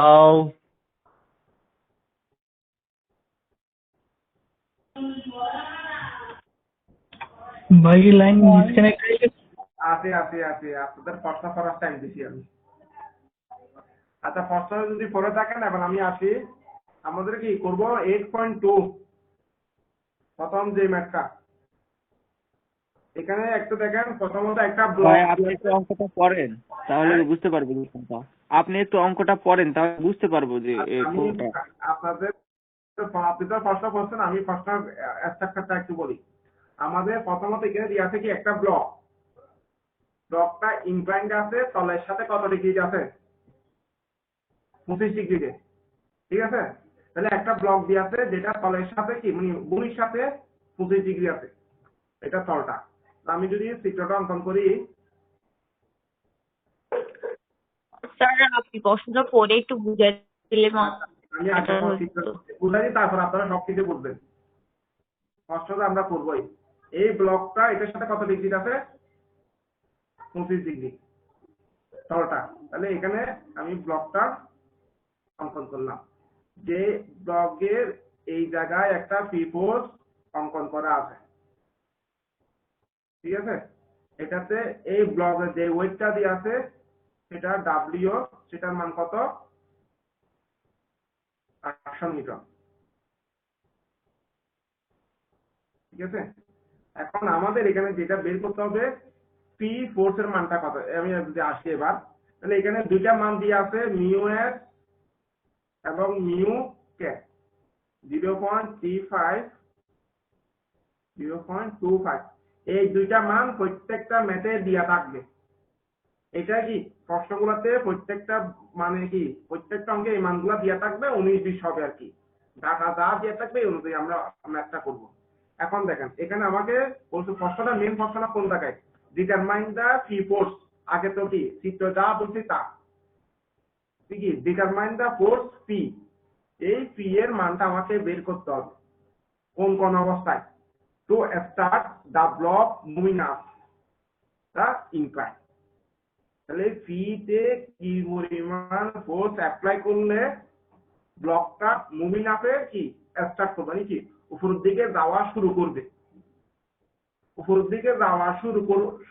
ভাই লাইন ডিসকানেক্ট হয়ে গেছে। আছে আছে আছে, আপনাদের প্রশ্ন করার টাইম দিছি আমি। আচ্ছা, প্রশ্ন যদি পড়ে থাকেন, এখন আমি আসি। আমাদের কি করব 8.2 প্রথম যে ম্যাথটা, এখানে একটু দেখেন, প্রথমত একটা ব্লক। ভাই আপনি একটু অঙ্কটা পড়েন তাহলে বুঝতে পারবো বিষয়টা। আপনি একটু অঙ্কটা পড়েন তাহলে বুঝতে পারবো যে আমি কোনটা। আপনাদের, আপনি তো প্রশ্ন করছেন, আমি প্রশ্ন স্ট্রাকচারটা একটু বলি। আমাদের প্রথমত এখানে দিয়ে আছে কি একটা ব্লক, ব্লকটা ইনক্লাইন্ড আছে, তলের সাথে কত ডিগ্রি আছে, 25 ডিগ্রিতে, ঠিক আছে। তাহলে একটা ব্লক দিয়ে আছে যেটা তলের সাথে কি মানে ভূমির সাথে 25 ডিগ্রি আছে, এটা তলটা। আমি যদি চিত্রটা অঙ্কন করি, স্যার আপনি প্রশ্নটা পড়ে একটু বুঝাই দিলে আমি আগে বুঝাই দিই, তারপর আপনারা সবকিছু বুঝবেন। প্রশ্নটা আমরা করবোই। এই ব্লকটা এটার সাথে কত ডিগ্রি আছে? 25 ডিগ্রি তলটা। তাহলে এখানে আমি ব্লকটা অঙ্কন করলাম, যে ব্লকের এই জায়গায় একটা পি ফোর্স অঙ্কন করা আছে, ঠিক আছে? এটাতে এই ব্লকের যে ওয়েটটা দিয়ে আছে সেটা ডাব্লিউ, সেটার মান কত? 800 নিউটন, ঠিক আছে? এখন আমাদের এখানে যেটা বের করতে হবে, পি ফোর্স এর মানটা কত। আমি যদি আসি এবার, তাহলে এখানে দুইটা মান দিয়ে আছে, মিউ এস এবং মিউ কে, 0.35 0.25। এই দুইটা মান প্রত্যেকটা ম্যাথে দিয়া থাকবে। এটা কি প্রশ্নগুলোতে প্রত্যেকটা মানে কি প্রত্যেকটা অঙ্কে এই মানগুলো দিয়া থাকবে, 19-20 হবে আর কি। যা দিয়া থাকবে এই অনুযায়ী আমরা ম্যাথটা করব। এখন দেখেন এখানে আমাকে বলছে প্রশ্নটা, মেন প্রশ্নটা কোন জায়গায়, ডিটারমাইন দা পি ফোর্স। আগে তো কি চিত্র যা বলছি তা, ঠিক আছে? ডিটারমাইন দা ফোর্স পি, এই পি এর মানটা আমাকে বের করতে হবে কোন কোন অবস্থায়, to start the block moving up the incline. তাহলে পি তে কি পরিমাণ ফোর্স অ্যাপ্লাই করলে ব্লকটা মুভিং আপে কি স্টার্ট করবে, মানে কি উপরের দিকে যাওয়া শুরু করবে। উপরের দিকে যাওয়া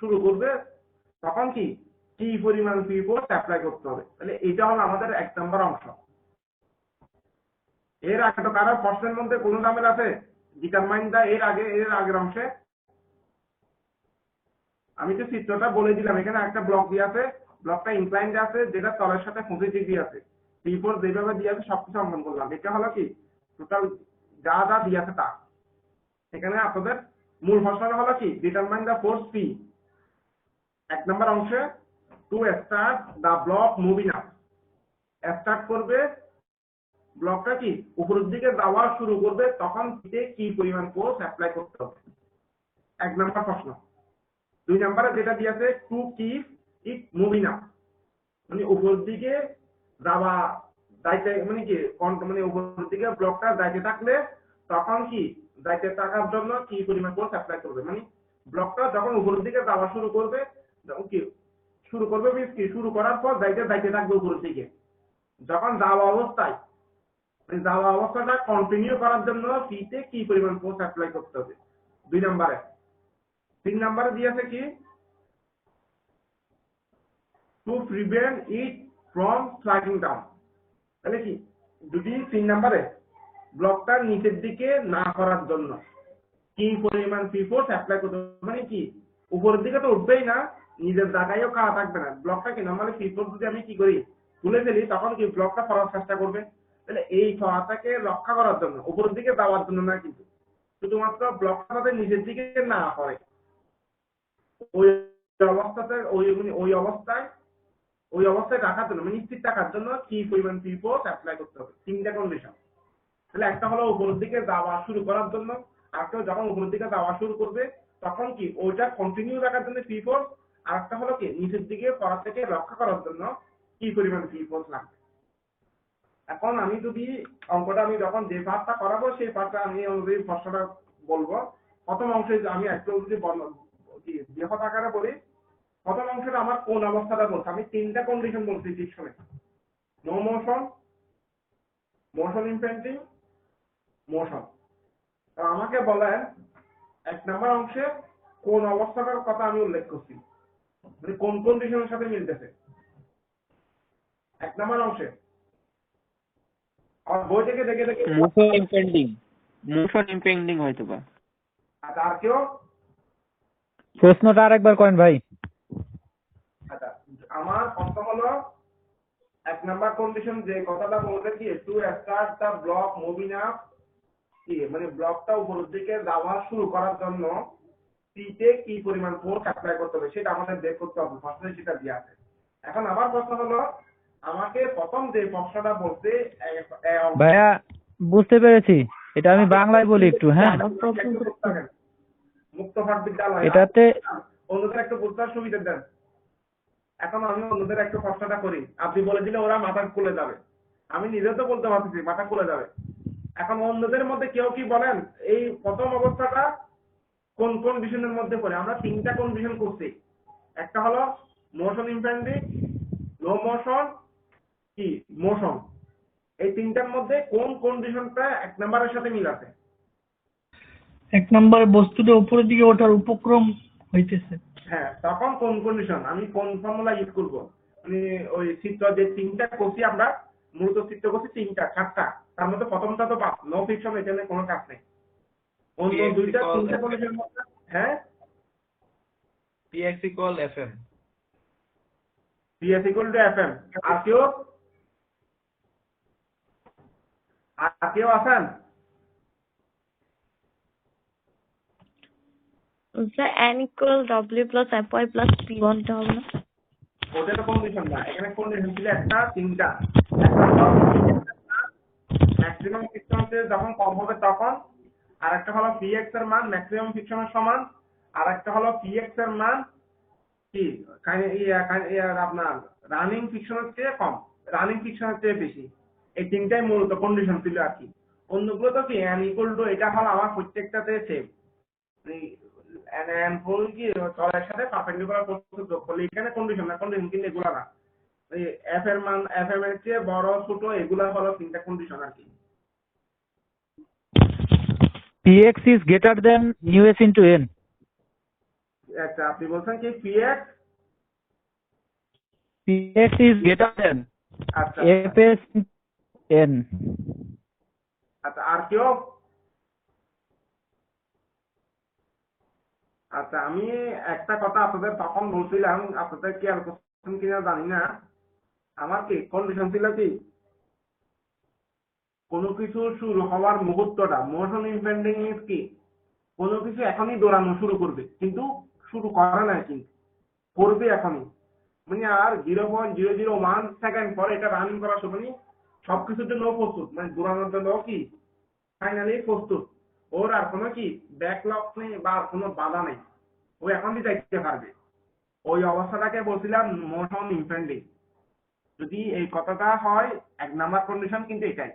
শুরু করবে তখন কি কি পরিমাণ পি ফোর্স অ্যাপ্লাই করতে হবে। তাহলে এটা হলো আমাদের 1 নম্বর অংশ। এর আগে তো কারো প্রশ্নের মধ্যে কোনো ঝামেলা আছে? ডিটারমাইন দা এর আগের অংশে আমি তো চিত্রটা বলে দিলাম। এখানে একটা ব্লক দিয়ে আছে, ব্লকটা ইনক্লাইন্ড আছে, যেটা তলের সাথে 25 ডিগ্রি আছে। পি ফোর্স যেভাবে দিয়ে আছে সবকিছু অঙ্কন করলাম। এটা হলো কি টোটাল যা যা দিয়ে আছে তা। এখানে আপনাদের মূল প্রশ্ন হলো কি, ডিটারমাইন দা ফোর্স পি। 1 নম্বর অংশে to start the block moving up, start করবে ব্লকটা কি উপরের দিকে যাওয়া শুরু করবে তখন পিতে কি পরিমাণ ফোর্স অ্যাপ্লাই করতে হবে। 1 নম্বর প্রশ্ন। 2 নম্বরে যেটা দিয়েছে to keep it moving up, মানে উপরের দিকে যাওয়া যাইতে, মানে কি মানে উপরের দিকে ব্লকটা যাইতে থাকলে তখন কি যাইতে থাকার জন্য কি পরিমাণ ফোর্স অ্যাপ্লাই করবে, মানে ব্লকটা যখন উপরের দিকে যাওয়া শুরু করবে, কি শুরু করবে মিন্স কি শুরু করার পর যাইতে থাকবে উপরের দিকে। যখন যাওয়া অবস্থাটা কন্টিনিউ করার জন্য পিতে কি পরিমাণ ফোর্স অ্যাপ্লাই করতে হবে। 2 নম্বরে। 3 নম্বরে দিয়েছে কি to prevent it from sliding down. তাহলে কি যদি 3 নম্বরে ব্লকটা নিচের দিকে না করার জন্য কি পরিমাণ পি ফোর্স অ্যাপ্লাই করতে হবে, মানে কি উপরের দিকে তো উঠবেই না, নিজের জায়গায়ও কারা থাকবে না। ব্লকটা কি নরমালি পি ফোর্স যদি আমি কি করি তুলে ফেলি তখন কি ব্লকটা পড়ার চেষ্টা করবে। তাহলে এই ছড়াটাকে রক্ষা করার জন্য, উপরের দিকে যাওয়ার জন্য না, কিন্তু শুধুমাত্র ব্লকটা যাতে নিচের দিকে না পড়ে ওই অবস্থাতে ওই অবস্থায় রাখার জন্য, মানে স্থির রাখার জন্য কি পরিমাণ পি ফোর্স অ্যাপ্লাই করতে হবে। 3টা কন্ডিশন। তাহলে একটা হলো উপরের দিকে যাওয়া শুরু করার জন্য, আর একটা যখন উপরের দিকে যাওয়া শুরু করবে তখন কি ওইটা কন্টিনিউ রাখার জন্য পি ফোর্স, আর একটা হলো কি নিচের দিকে পড়া থেকে রক্ষা করার জন্য কি পরিমাণ পি ফোর্স লাগবে। এখন আমি যদি অঙ্কটা আমি যখন যে পার্টটা করাবো সেই পার্টটা আমি অনুযায়ী প্রশ্নটা বলবো। প্রথম অংশে আমি একটু যদি বৃহৎ আকারে বলি, প্রথম অংশটা আমার কোন অবস্থাটা বলছে, আমি 3টা কন্ডিশন বলছি ফ্রিকশনে, নো মোশন, মোশন ইমপ্যান্টিং, মোশন। তো আমাকে বলেন 1 নম্বর অংশে কোন অবস্থাটার কথা আমি উল্লেখ করছি, মানে কোন কন্ডিশনের সাথে মিলতেছে 1 নম্বর অংশে। আর বই থেকে দেখে মোশন ইম্পেন্ডিং হয়তো বা। আচ্ছা, আর কেউ? প্রশ্নটা আরেকবার করেন ভাই। আচ্ছা, আমার প্রশ্ন হলো 1 নাম্বার কন্ডিশন যে কথাটা বলতে কি to start the block moving up, কি মানে ব্লকটা উপরের দিকে যাওয়া শুরু করার জন্য পিতে কি পরিমাণ ফোর্স অ্যাপ্লাই করতে হবে সেটা আমাদের বের করতে হবে। প্রশ্নে সেটা দেওয়া আছে। এখন আমার প্রশ্ন হলো, আমাকে প্রথম যে প্রশ্নটা বলতে ভাইয়া বুঝতে পেরেছি, এটা আমি বাংলায় বলি একটু। হ্যাঁ, মুক্তভাগ বিদ্যালয় এটাতে অন্যদের একটু বুঝতে সুবিধা দেন। এখন আমি অন্যদের একটু কষ্টটা করি, আপনি বলে দিলে ওরা মাথা খুলে যাবে, আমি নিজে তো বলতে পারতেছি মাথা খুলে যাবে। এখন অন্যদের মধ্যে কেউ কি বলেন এই প্রথম অবস্থাটা কোন কন্ডিশনের মধ্যে পড়ে? আমরা তিনটা কন্ডিশন করছি, একটা হলো মোশন ইমপ্যান্ডিং, নো মোশন, কি মোশন। এই তিনটার মধ্যে কোন কন্ডিশনটা এক নাম্বারের সাথে মিল আছে? 1 নম্বরে বস্তুটা উপরের দিকে ওঠার উপক্রম হইতেছে। হ্যাঁ, তখন কোন কন্ডিশন, আমি কোন ফর্মুলা ইউজ করব? মানে ওই চিত্র যে তিনটা করছি আমরা, মূলত চিত্র করছি তিনটা 4টা, তার মধ্যে প্রথমটা তো পাস, নো ফিকশন, এখানে কোনো কাজ নেই। অন্য PX দুইটা equal তিনটা FM. কন্ডিশন মধ্যে, হ্যাঁ, PX equal FM. PS equal to FM। আর কেউ আছেন? Sir n equal w plus fy plus p1 টা হবে না? ওটা তো কন্ডিশন না, এখানে কন্ডিশন ছিল একটা তিনটা। ম্যাক্সিমাম ফিকশন যখন কম হবে তখন, আর একটা হলো px এর মান ম্যাক্সিমাম ফিকশনের সমান, আর একটা হলো px এর মান কি আপনার রানিং ফিকশনের চেয়ে কম, রানিং ফিকশনের চেয়ে বেশি। এই তিনটাই মূলত কন্ডিশন ছিল আর কি। অন্যগুলো তো কি n ইকুয়াল টু, এটা হলো আমার প্রত্যেকটাতে সেম, n ফুল কি তলের সাথে পারপেন্ডিকুলার বস্তু যোগ করলে এখানে কন্ডিশন না, কন্ডিশন কিন্তু এগুলা না। এই f এর মান fm এর চেয়ে বড় ছোট এগুলা হলো তিনটা কন্ডিশন আর কি। px is greater than us into n। আচ্ছা, আপনি বলছেন কি px is greater than আচ্ছা fs n। আচ্ছা, আর কেউ? আচ্ছা, আমি একটা কথা আপনাদের তখন বলছিলাম, আপনাদের কি আর করছেন কিনা জানি না, আমার কি কন্ডিশন ছিল কি, কোনো কিছু শুরু হওয়ার মুহূর্তটা, মোশন ইমপেন্ডিং ইজ কি, কোনো কিছু এখনই দৌড়ানো শুরু করবে, কিন্তু শুরু করে না, কিন্তু করবে এখনই, মানে আর 0.001 সেকেন্ড পরে এটা রানিং করার সময় সবকিছুর জন্য প্রস্তুত, মানে দৌড়ানোর জন্য কি ফাইনালি প্রস্তুত। ওর আর কোনো কি ব্যাকলগ নেই বা আর কোনো বাধা নেই, ও এখনই যাইতে পারবে। ওই অবস্থাটাকে বলছিলাম মোশন ইমপেন্ডিং। যদি এই কথাটা হয় 1 নাম্বার কন্ডিশন কিন্তু এটাই,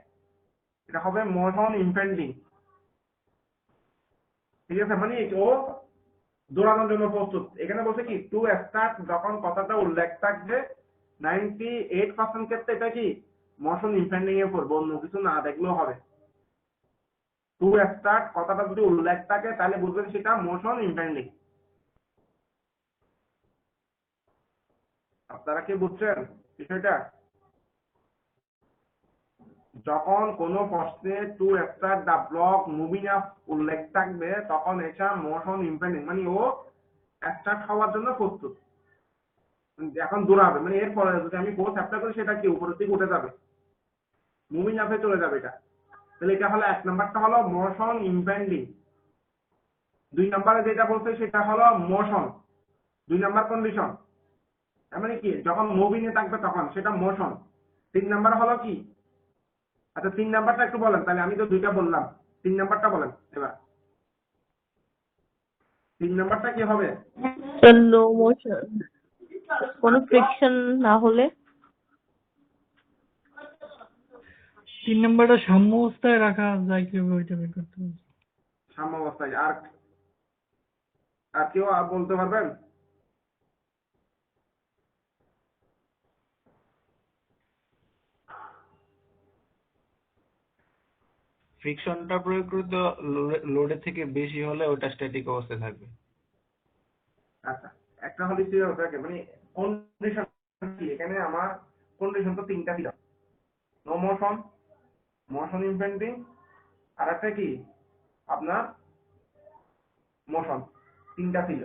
এটা হবে মোশন ইমপেন্ডিং, ঠিক আছে? মানে ও দৌড়ানোর জন্য প্রস্তুত। এখানে বলছে কি টু স্টার্ট, যখন কথাটা উল্লেখ থাকবে 98% ক্ষেত্রে এটা কি মোশন ইমপেন্ডিং এ পড়বে, অন্য কিছু না দেখলেও হবে। টু স্টার্ট কথাটা যদি উল্লেখ থাকে তাহলে বুঝবেন সেটা মোশন ইমপেন্ডিং। আপনারা কি বুঝছেন বিষয়টা? যখন কোনো প্রশ্নে to start the block moving up উল্লেখ থাকবে তখন এটা মোশন ইমপেন্ডিং, মানে ও স্টার্ট হওয়ার জন্য প্রস্তুত, এখন দৌড়াবে, মানে এরপরে যদি আমি ফোর্স অ্যাপ্লাই করি সেটা কি উপরের দিকে উঠে যাবে, মুভিং আপে চলে যাবে এটা। তাহলে এটা হলো 1 নাম্বারটা হলো মোশন ইমপেন্ডিং। 2 নাম্বারে যেটা বলছে সেটা হলো মোশন, 2 নাম্বার কন্ডিশন, মানে কি যখন মুভিং এ থাকবে তখন সেটা মোশন। 3 নাম্বার হলো কি, আচ্ছা 3 নাম্বারটা একটু বলেন, তাহলে আমি তো দুইটা বললাম, 3 নাম্বারটা বলেন এবার। 3 নাম্বারটা কি হবে? নো মোশন, কোনো ফ্রিকশন না হলে। 3 নম্বরটা সাম্য অবস্থায় রাখা যায় কিভাবে, ওইটা বের করতে হবে। সাম্য অবস্থায়। আর আর কেউ বলতে পারবেন? ফ্রিকশনটা প্রয়োগকৃত লোডের থেকে বেশি হলে ওটা স্ট্যাটিক অবস্থায় থাকবে। আচ্ছা, একটা হলে ছিল ওটাকে, মানে কন্ডিশন কি, এখানে আমার কন্ডিশন তো তিনটা ছিল, নো মোশন, মোশন ইমপেন্ডিং, আর একটা কি আপনার মোশন, তিনটা ছিল।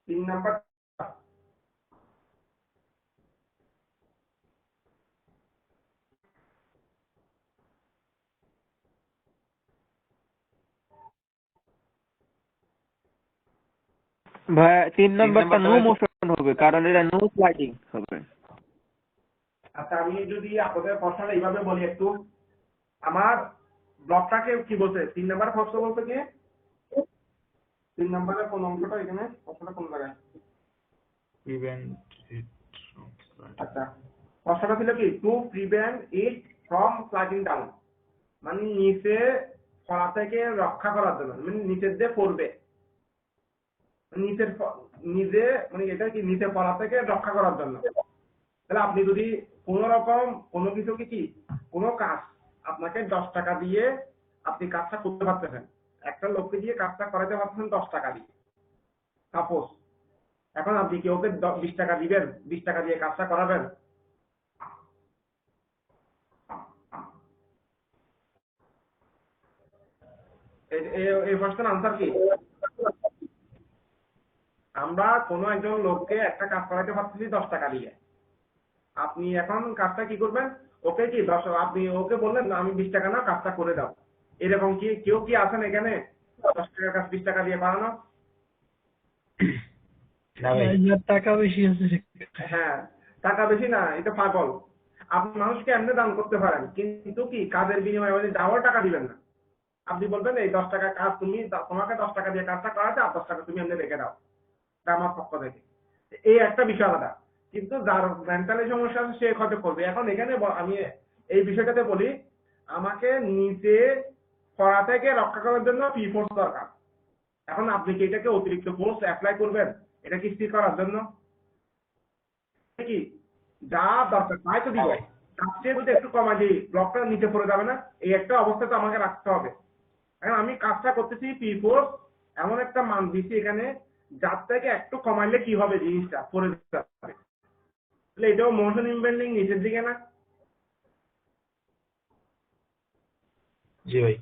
3 নাম্বার ভাই 3 নাম্বারটা নাম্বারটা নো হয়তো- মোশন হবে, কারণ এটা নো স্লাইডিং হবে। আচ্ছা, আমি যদি আপনাদের প্রশ্নটা এইভাবে বলি একটু, আমার ব্লকটাকে কি বলছে 3 নাম্বার প্রশ্ন বলতে কি, 3 নাম্বারের কোন অংশটা, এখানে প্রশ্নটা কোন জায়গায়, prevent it from sliding. আচ্ছা, প্রশ্নটা ছিল কি to prevent it from sliding down, মানে নিচে পড়া থেকে রক্ষা করার জন্য, মানে নিচের দিয়ে পড়বে, নিজে মানে এটা কি নিচে পড়া থেকে রক্ষা করার জন্য। তাহলে আপনি যদি কোন রকম কোনো কিছু কি কোনো কাজ আপনাকে 10 টাকা দিয়ে আপনি কাজটা করতে পারতেছেন, একটা লোককে দিয়ে কাজটা করাতে পারতেছেন 10 টাকা দিয়ে সাপোজ, এখন আপনি কি ওকে 20 টাকা দিবেন, 20 টাকা দিয়ে কাজটা করাবেন? এই প্রশ্নের আনসার কি? আমরা কোনো একজন লোককে একটা কাজ করাতে পারতেছি 10 টাকা দিয়ে, আপনি এখন কাজটা কি করবেন, ওকে কি 10, আপনি ওকে বললেন না আমি 20 টাকা না কাজটা করে দাও, এরকম কি কেউ কি আছেন এখানে 10 টাকার কাজ 20 টাকা দিয়ে বানানো? না ভাই, যার টাকা বেশি আছে হ্যাঁ, টাকা বেশি না, এটা পাগল। আপনি মানুষকে এমনি দান করতে পারেন, কিন্তু কি কাজের বিনিময়ে আপনি যাওয়ার টাকা দিবেন না। আপনি বলবেন এই 10 টাকা কাজ তোমাকে 10 টাকা দিয়ে কাজটা করাতে, আর 10 টাকা তুমি এমনি রেখে দাও, এটা আমার পক্ষ থেকে। এই একটা বিষয় আলাদা, কিন্তু যার মেন্টালি সমস্যা আছে সে খরচ করবে। এখন এখানে আমি এই বিষয়টাতে বলি, আমাকে নিচে পড়া থেকে রক্ষা করার জন্য ফি ফোর্স দরকার। এখন আপনি কি এটাকে অতিরিক্ত ফোর্স অ্যাপ্লাই করবেন এটা কি স্থির করার জন্য? কি যা দরকার তাই তো দিব, তার চেয়ে যদি একটু কমা দিই ব্লকটা নিচে পড়ে যাবে না, এই একটা অবস্থা তো আমাকে রাখতে হবে। এখন আমি কাজটা করতেছি পি ফোর্স এমন একটা মান দিচ্ছি এখানে যার থেকে একটু কমাইলে কি হবে, জিনিসটা পড়ে যাবে, তাহলে এটাও মোশন ইমবেন্ডিং নিচের দিকে না? জি ভাই।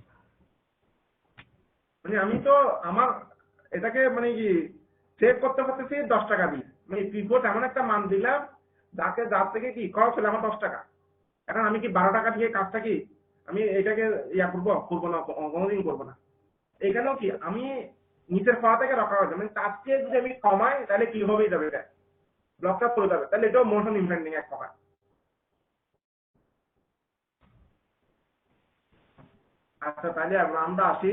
মানে আমি তো আমার এটাকে মানে কি সেভ করতে পারতেছি 10 টাকা দিয়ে, মানে পিভট এমন একটা মান দিলাম যার থেকে কি খরচ হলো আমার 10 টাকা। এখন আমি কি 12 টাকা দিয়ে কাজটা কি আমি এটাকে করবো না, কোনোদিন করবো না। এখানেও কি আমি নিচের পড়া থেকে রক্ষা করতে, মানে তার চেয়ে যদি আমি কমাই তাহলে কি হবে যাবে, এটা ব্লকটা পড়ে যাবে, তাহলে এটাও মোশন ইমবেন্ডিং এক প্রকার। আচ্ছা, তাহলে আমরা আসি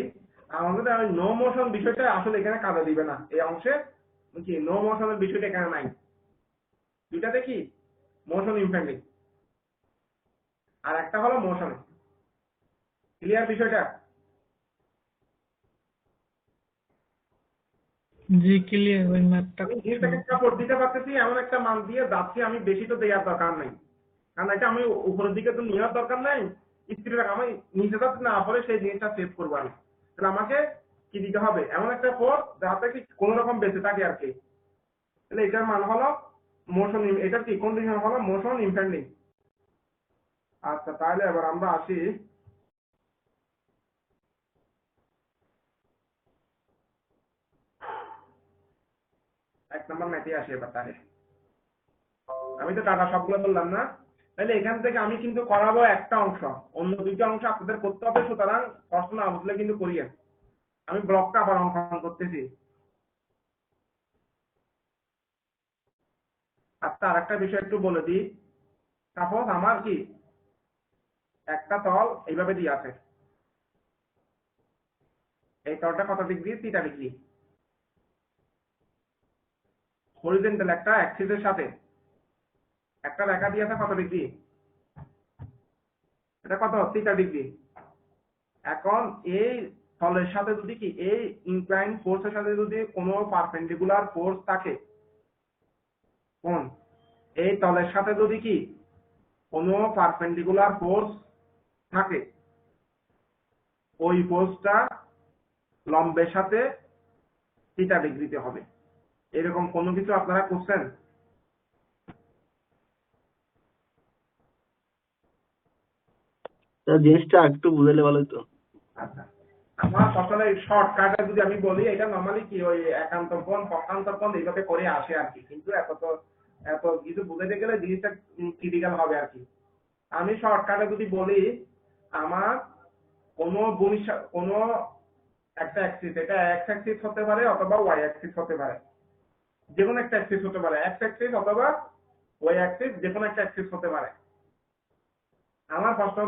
আমাদের ওই নো মোশন বিষয়টা আসলে এখানে কাজে দিবে না, এই অংশে কি নো মোশনের বিষয়টা এখানে নাই, দুইটাতে কি মোশন ইমপেন্ডিং আর একটা হলো মোশন। ক্লিয়ার বিষয়টা? জি ক্লিয়ার, ওই ম্যাপটা আমি জিনিসটাকে সাপোর্ট দিতে পারতেছি এমন একটা মান দিয়ে যাচ্ছি, আমি বেশি তো দেওয়ার দরকার নাই, কারণ এটা আমি উপরের দিকে তো নেওয়ার দরকার নাই, স্থির রাখা আমি নিচে যাতে না পড়ে সেই জিনিসটা সেভ করবো আমি। তাহলে আমাকে কি দিতে হবে, এমন একটা ফোর্স যাতে কি কোন রকম বেঁচে থাকে আর কি। তাহলে এটার মান হলো মোশন, এটার কি কন্ডিশন হলো মোশন ইমপেন্ডিং। আচ্ছা, তাহলে এবার আমরা আসি এক নম্বর ম্যাথে আসি এবার। তাহলে আমি তো টাকা সবগুলো বললাম না, তাহলে এখান থেকে আমি কিন্তু করাবো একটা অংশ, অন্য দুইটা অংশ আপনাদের করতে হবে, সুতরাং প্রশ্ন না বুঝলে কিন্তু করিয়েন। আমি ব্লকটা আবার অঙ্কন করতেছি। আচ্ছা, আর একটা বিষয় একটু বলে দিই, সাপোজ আমার কি একটা তল এইভাবে দিয়ে আছে, এই তলটা কত ডিগ্রি, 30 ডিগ্রি, হরিজন্টাল একটা অ্যাক্সিসের সাথে একটা রেখা দিয়ে আছে কত ডিগ্রি, এটা কত 30 ডিগ্রি। এখন এই তলের সাথে যদি কি এই ইনক্লাইন ফোর্সের সাথে যদি কোনো পারপেন্ডিকুলার ফোর্স থাকে, কোন এই তলের সাথে যদি কি কোনো পারপেন্ডিকুলার ফোর্স থাকে, ওই ফোর্সটা লম্বের সাথে 30 ডিগ্রিতে হবে। এরকম কোনো কিছু আপনারা করছেন? জিনিসটা একটু বুঝাইলে ভালো হতো। আচ্ছা, আমার আসলে শর্টকাটে যদি আমি বলি, এটা নরমালি কি ওই একান্তকোণ পক্ষান্তকোণ এইভাবে করে আসে আর কি, কিন্তু এত কিছু বুঝাইতে গেলে জিনিসটা ক্রিটিক্যাল হবে আর কি। আমি শর্টকাটে যদি বলি, আমার কোনো একটা অ্যাক্সিস, এটা এক্স অ্যাক্সিস হতে পারে অথবা ওয়াই অ্যাক্সিস হতে পারে, যে কোনো একটা অ্যাক্সিস হতে পারে, এক্স অ্যাক্সিস অথবা ওয়াই অ্যাক্সিস, যে কোনো একটা অ্যাক্সিস হতে পারে। আমার প্রশ্ন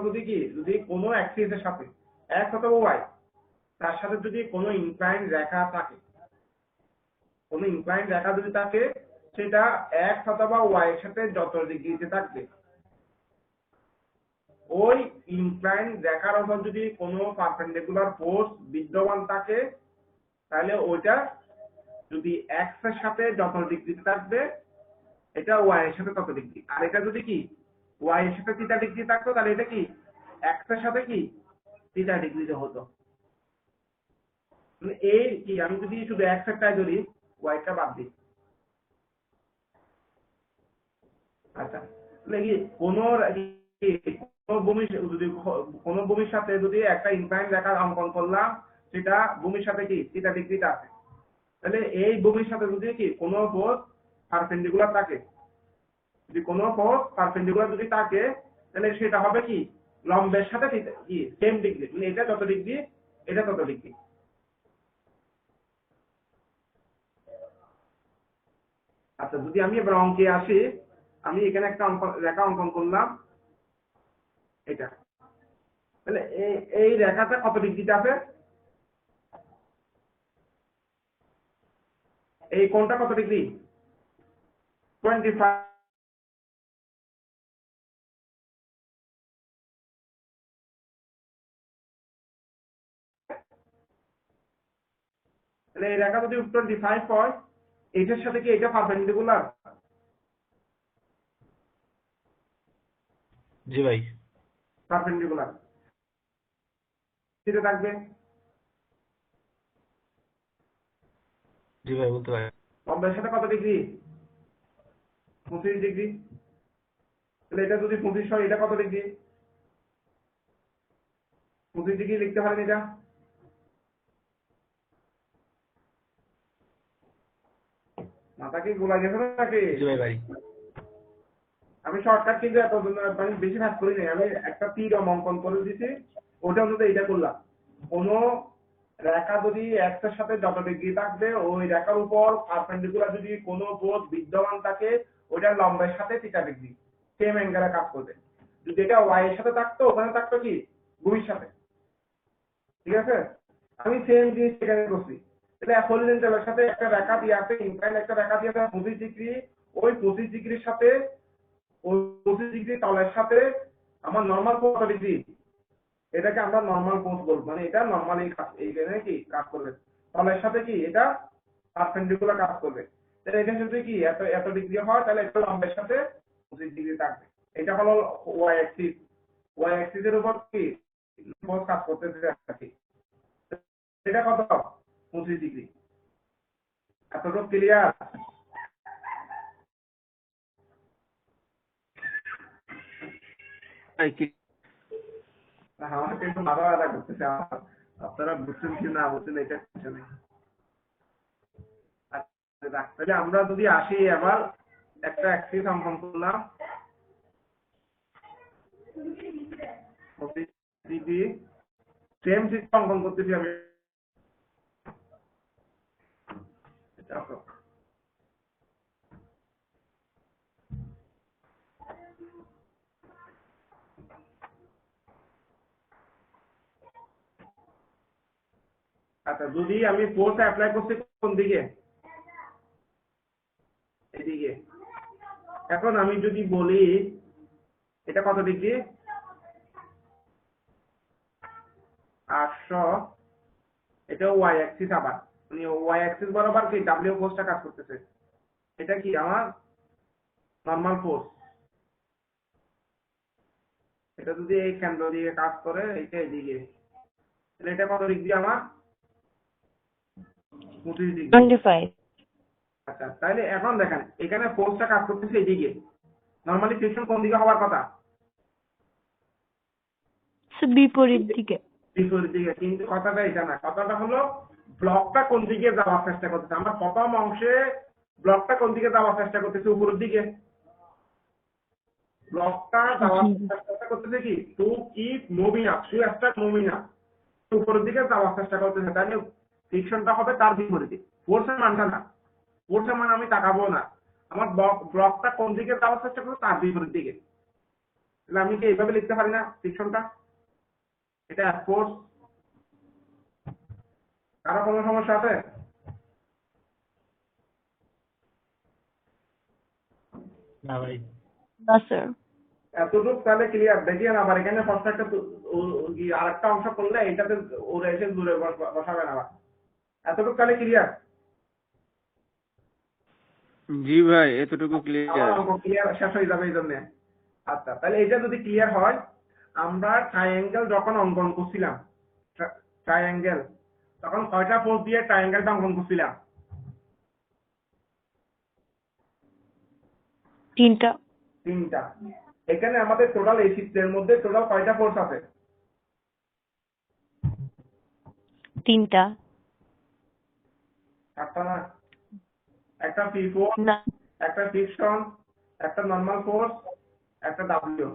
যদি কোনো অ্যাক্সিসের সাথে এক্স অথবা ওয়াই তার সাথে যদি কোনো ইনক্লাইন রেখা থাকে, কোনো ইনক্লাইন রেখা যদি থাকে, সেটা x অথবা y এর সাথে যত ডিগ্রিতে থাকবে, ওই ইনক্লাইন রেখার উপর যদি কোনো পারপেন্ডিকুলার ফোর্স বিদ্যমান থাকে তাহলে ওইটা যদি x এর সাথে যত ডিগ্রিতে থাকবে এটা y এর সাথে তত ডিগ্রি। আর এটা যদি কি y এর সাথে থিটা ডিগ্রি থাকতো তাহলে এটা কি x এর সাথে কি থিটা ডিগ্রিতে হতো। মানে এই কি আমি যদি শুধু x এরটাই ধরি y টা বাদ দিই, আচ্ছা তাহলে কি কোন ভূমির সাথে যদি একটা ইনক্লাইন রেখা অঙ্কন করলাম সেটা ভূমির সাথে কি থিটা ডিগ্রিতে আছে, তাহলে এই ভূমির সাথে যদি কি কোনো ফোর্স পারপেন্ডিকুলার থাকে, যদি কোনো ফোর্স পারপেন্ডিকুলার যদি থাকে তাহলে সেটা হবে কি লম্বের সাথে কি সেম ডিগ্রি, মানে এটা যত ডিগ্রি এটা তত ডিগ্রি। আচ্ছা যদি আমি এবার অঙ্কে আসি, আমি এখানে একটা রেখা অঙ্কন করলাম এটা, তাহলে এই রেখাটা কত ডিগ্রিতে আছে, এই কোণটা কত ডিগ্রি 25। তাহলে এই রেখা যদি 25 হয় এটার সাথে কি এটা পারপেন্ডিকুলার? জি ভাই। পারপেন্ডিকুলার সেটা থাকবে। জি ভাই বলতে পারি। লম্বের সাথে কত ডিগ্রি 25 ডিগ্রি। তাহলে এটা যদি 25 হয় এটা কত ডিগ্রি 25 ডিগ্রি লিখতে পারেন। এটা মাথা কি গোলা গেছে নাকি? জি ভাই ভাই। আমি শর্টকাট কিন্তু এত মানে বেশি ভাগ করি নাই, আমি একটা তীর অঙ্কন করে দিছি, ওটা অনুযায়ী এটা করলাম। কোন রেখা যদি x এর সাথে যত ডিগ্রি থাকবে ওই রেখার উপর পারপেন্ডিকুলার যদি কোনো ফোর্স বিদ্যমান থাকে ওইটা লম্বের সাথে থিটা ডিগ্রি সেম অ্যাঙ্গেলে কাজ করবে। যদি এটা y এর সাথে থাকতো ওখানে থাকতো কি ভূমির সাথে, ঠিক আছে? আমি সেম জিনিস এখানে করছি। তাহলে হরিজন্টালের সাথে একটা রেখা দিয়ে আছে, ইনক্লাইন একটা রেখা দিয়ে আছে 25 ডিগ্রি, ওই 25 ডিগ্রির সাথে ওই 25 ডিগ্রি তলের সাথে আমার নরমাল কোণ কত ডিগ্রি, এটাকে আমরা নরমাল কোণ বলবো, মানে এটা নরমালি এইখানে কি কাজ করবে, তলের সাথে কি এটা পারপেন্ডিকুলার কাজ করবে। তাহলে এটা যদি কি এত এত ডিগ্রি হয় তাহলে এটা লম্বের সাথে 25 ডিগ্রি থাকবে। এটা হলো y অ্যাক্সিস, y অ্যাক্সিসের উপর কি ফোর্স কাজ করতেছে আর কি, এটা কত 25 ডিগ্রি। এতটুকু ক্লিয়ার? আমার কিন্তু মাথা ব্যথা করতেছে, আপনারা বুঝছেন কি না বুঝছেন এটা কিছু নেই। তাহলে আমরা যদি আসি এবার একটা অ্যাক্সিস অঙ্কন করলাম 25 ডিগ্রি, সেম সিস্টেম অঙ্কন করতেছি আমি। আচ্ছা যদি আমি ফোর্স অ্যাপ্লাই করছি কোন দিকে, এদিকে। এখন আমি যদি বলি এটা কত ডিগ্রি 800, এটা ওয়াই অ্যাক্সিস, আবার মানে ওয়াই অ্যাক্সিস বরাবর কি ডাব্লিউ ফোর্সটা কাজ করতেছে, এটা কি আমার নরমাল ফোর্স। এটা যদি এই কেন্দ্র দিয়ে কাজ করে এইটা এদিকে, তাহলে এটা কত ডিগ্রি আমার 25 ডিগ্রি। 25। আচ্ছা তাহলে এখন দেখেন এখানে ফোর্সটা কাজ করতেছে এইদিকে, নরমালি ফ্রিকশন কোন দিকে হওয়ার কথা বিপরীত দিকে। বিপরীত দিকে, কিন্তু কথাটা এটা না, কথাটা হলো ব্লকটা কোন দিকে যাওয়ার চেষ্টা করতেছে। আমার প্রথম অংশে ব্লকটা কোন দিকে যাওয়ার চেষ্টা করতেছে উপরের দিকে, ব্লকটা যাওয়ার চেষ্টা করতেছে কি to keep moving up, to start moving up, উপরের দিকে যাওয়ার চেষ্টা করতেছে, তাহলে ফ্রিকশনটা হবে তার বিপরীতে। ফোর্সের মানটা না, ফোর্সের মান আমি তাকাবো না, আমার ব্লকটা কোন দিকে যাওয়ার চেষ্টা করছে তার বিপরীত দিকে। তাহলে আমি কি এইভাবে লিখতে পারি না ফ্রিকশনটা, এটা ফোর্স। কারো কোনো সমস্যা আছে? না ভাই। না স্যার। এতটুকু তাহলে ক্লিয়ার। দেখেন আবার এখানে ফার্স্ট একটা আরেকটা অংশ করলে এটাতে ওরা এসে দূরে বসাবেন আবার। এতটুকু তাহলে ক্লিয়ার? জি ভাই, এতটুকু আমার ক্লিয়ার। অঙ্ক ক্লিয়ার শেষ হয়ে যাবে এই জন্য। আচ্ছা, তাহলে এটা যদি ক্লিয়ার হয়, আমরা ট্রায়াঙ্গেল যখন অঙ্কন করছিলাম, ট্রায়াঙ্গেল তখন কয়টা ফোর্স দিয়ে ট্রায়াঙ্গেলটা অঙ্কন করছিলাম? 3টা। 3টা। এখানে আমাদের টোটাল এই চিত্রের মধ্যে টোটাল কয়টা ফোর্স আছে? 3টা। 4টা না? একটা পি ফোর্স, না। একটা ফ্রিকশন, একটা নরমাল ফোর্স, একটা ডাব্লিউ।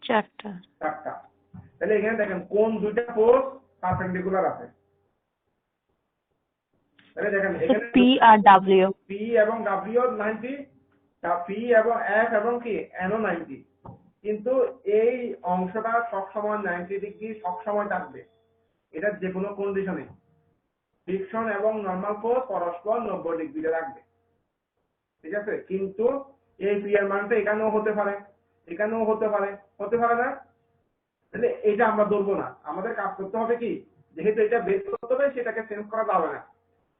4টা। 4টা। তাহলে এখানে দেখেন কোন দুইটা ফোর্স পারপেন্ডিকুলার আছে। তাহলে দেখেন এখানে পি আর ডাব্লিউ। পি এবং ডাব্লিউ 90, পি এবং এফ এবং কি এনও 90। কিন্তু এই অংশটা সবসময় 90 ডিগ্রি সবসময় থাকবে, এটা যে কোনো কন্ডিশনে। ফ্রিকশন এবং নরমাল ফোর্স পরস্পর 90 ডিগ্রিতে থাকবে, ঠিক আছে? কিন্তু এই পি এর মানটা এখানেও হতে পারে, এখানেও হতে পারে, হতে পারে না? তাহলে এটা আমরা ধরবো না। আমাদের কাজ করতে হবে কি, যেহেতু এটা বের করতে হবে সেটাকে চেঞ্জ করা যাবে না,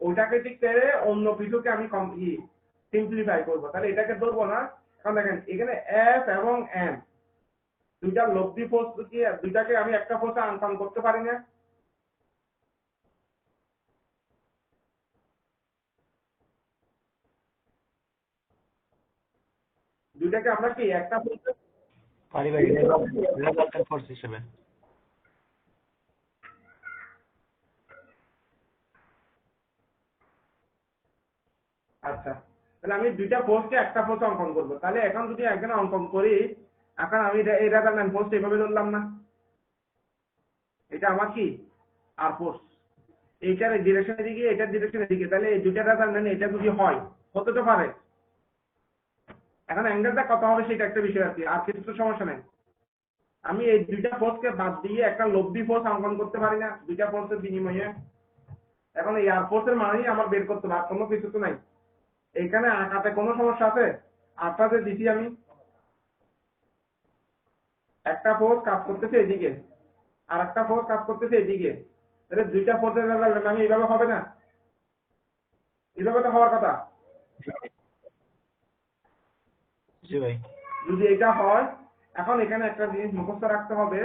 ওইটাকে ঠিক করে অন্য কিছুকে আমি সিম্পলিফাই করবো। তাহলে এটাকে ধরবো না। এখন দেখেন এখানে এফ এবং এন দুইটা লব্ধি ফোর্স কি, দুইটাকে আমি একটা ফোর্সে আনসাম করতে পারি না? দুইটাকে আমরা কি একটা ফোর্সে পারি ভাই, রেজাল্টেন্ট ফোর্স হিসেবে। আচ্ছা, তাহলে আমি দুইটা ফোর্সকে একটা ফোর্সে অঙ্কন করবো। তাহলে এখন যদি এখানে অঙ্কন করি, এখন আমি এই রেজাল্টেন্ট ফোর্স এইভাবে ধরলাম না, এটা আমার কি আর ফোর্স, এইটার ডিরেকশনের দিকে এটার ডিরেকশনের দিকে। তাহলে এই দুইটা রেজাল্টেন্ট এটা যদি হয়, হতে তো পারে। এখন অ্যাঙ্গেলটা কত হবে সেটা একটা বিষয় আছে, আর কিছু তো সমস্যা নেই। আমি এই দুইটা ফোর্সকে বাদ দিয়ে একটা লব্ধি ফোর্স অঙ্কন করতে পারি না দুইটা ফোর্সের বিনিময়ে? এখন এই আর ফোর্সের মানেই আমার বের করতে হবে, আর কোনো কিছু তো নাই। এখানে আঁকাতে কোনো সমস্যা আছে? আঁকাতে দিচ্ছি আমি, একটা ফোর্স কাজ করতেছে এদিকে, আর একটা ফোর্স কাজ করতেছে এদিকে। তাহলে দুইটা ফোর্সের রেজাল্ট আমি এইভাবে হবে না? এইভাবে তো হওয়ার কথা। জি ভাই। যদি এটা হয়, এখন এখানে একটা জিনিস মুখস্থ রাখতে হবে।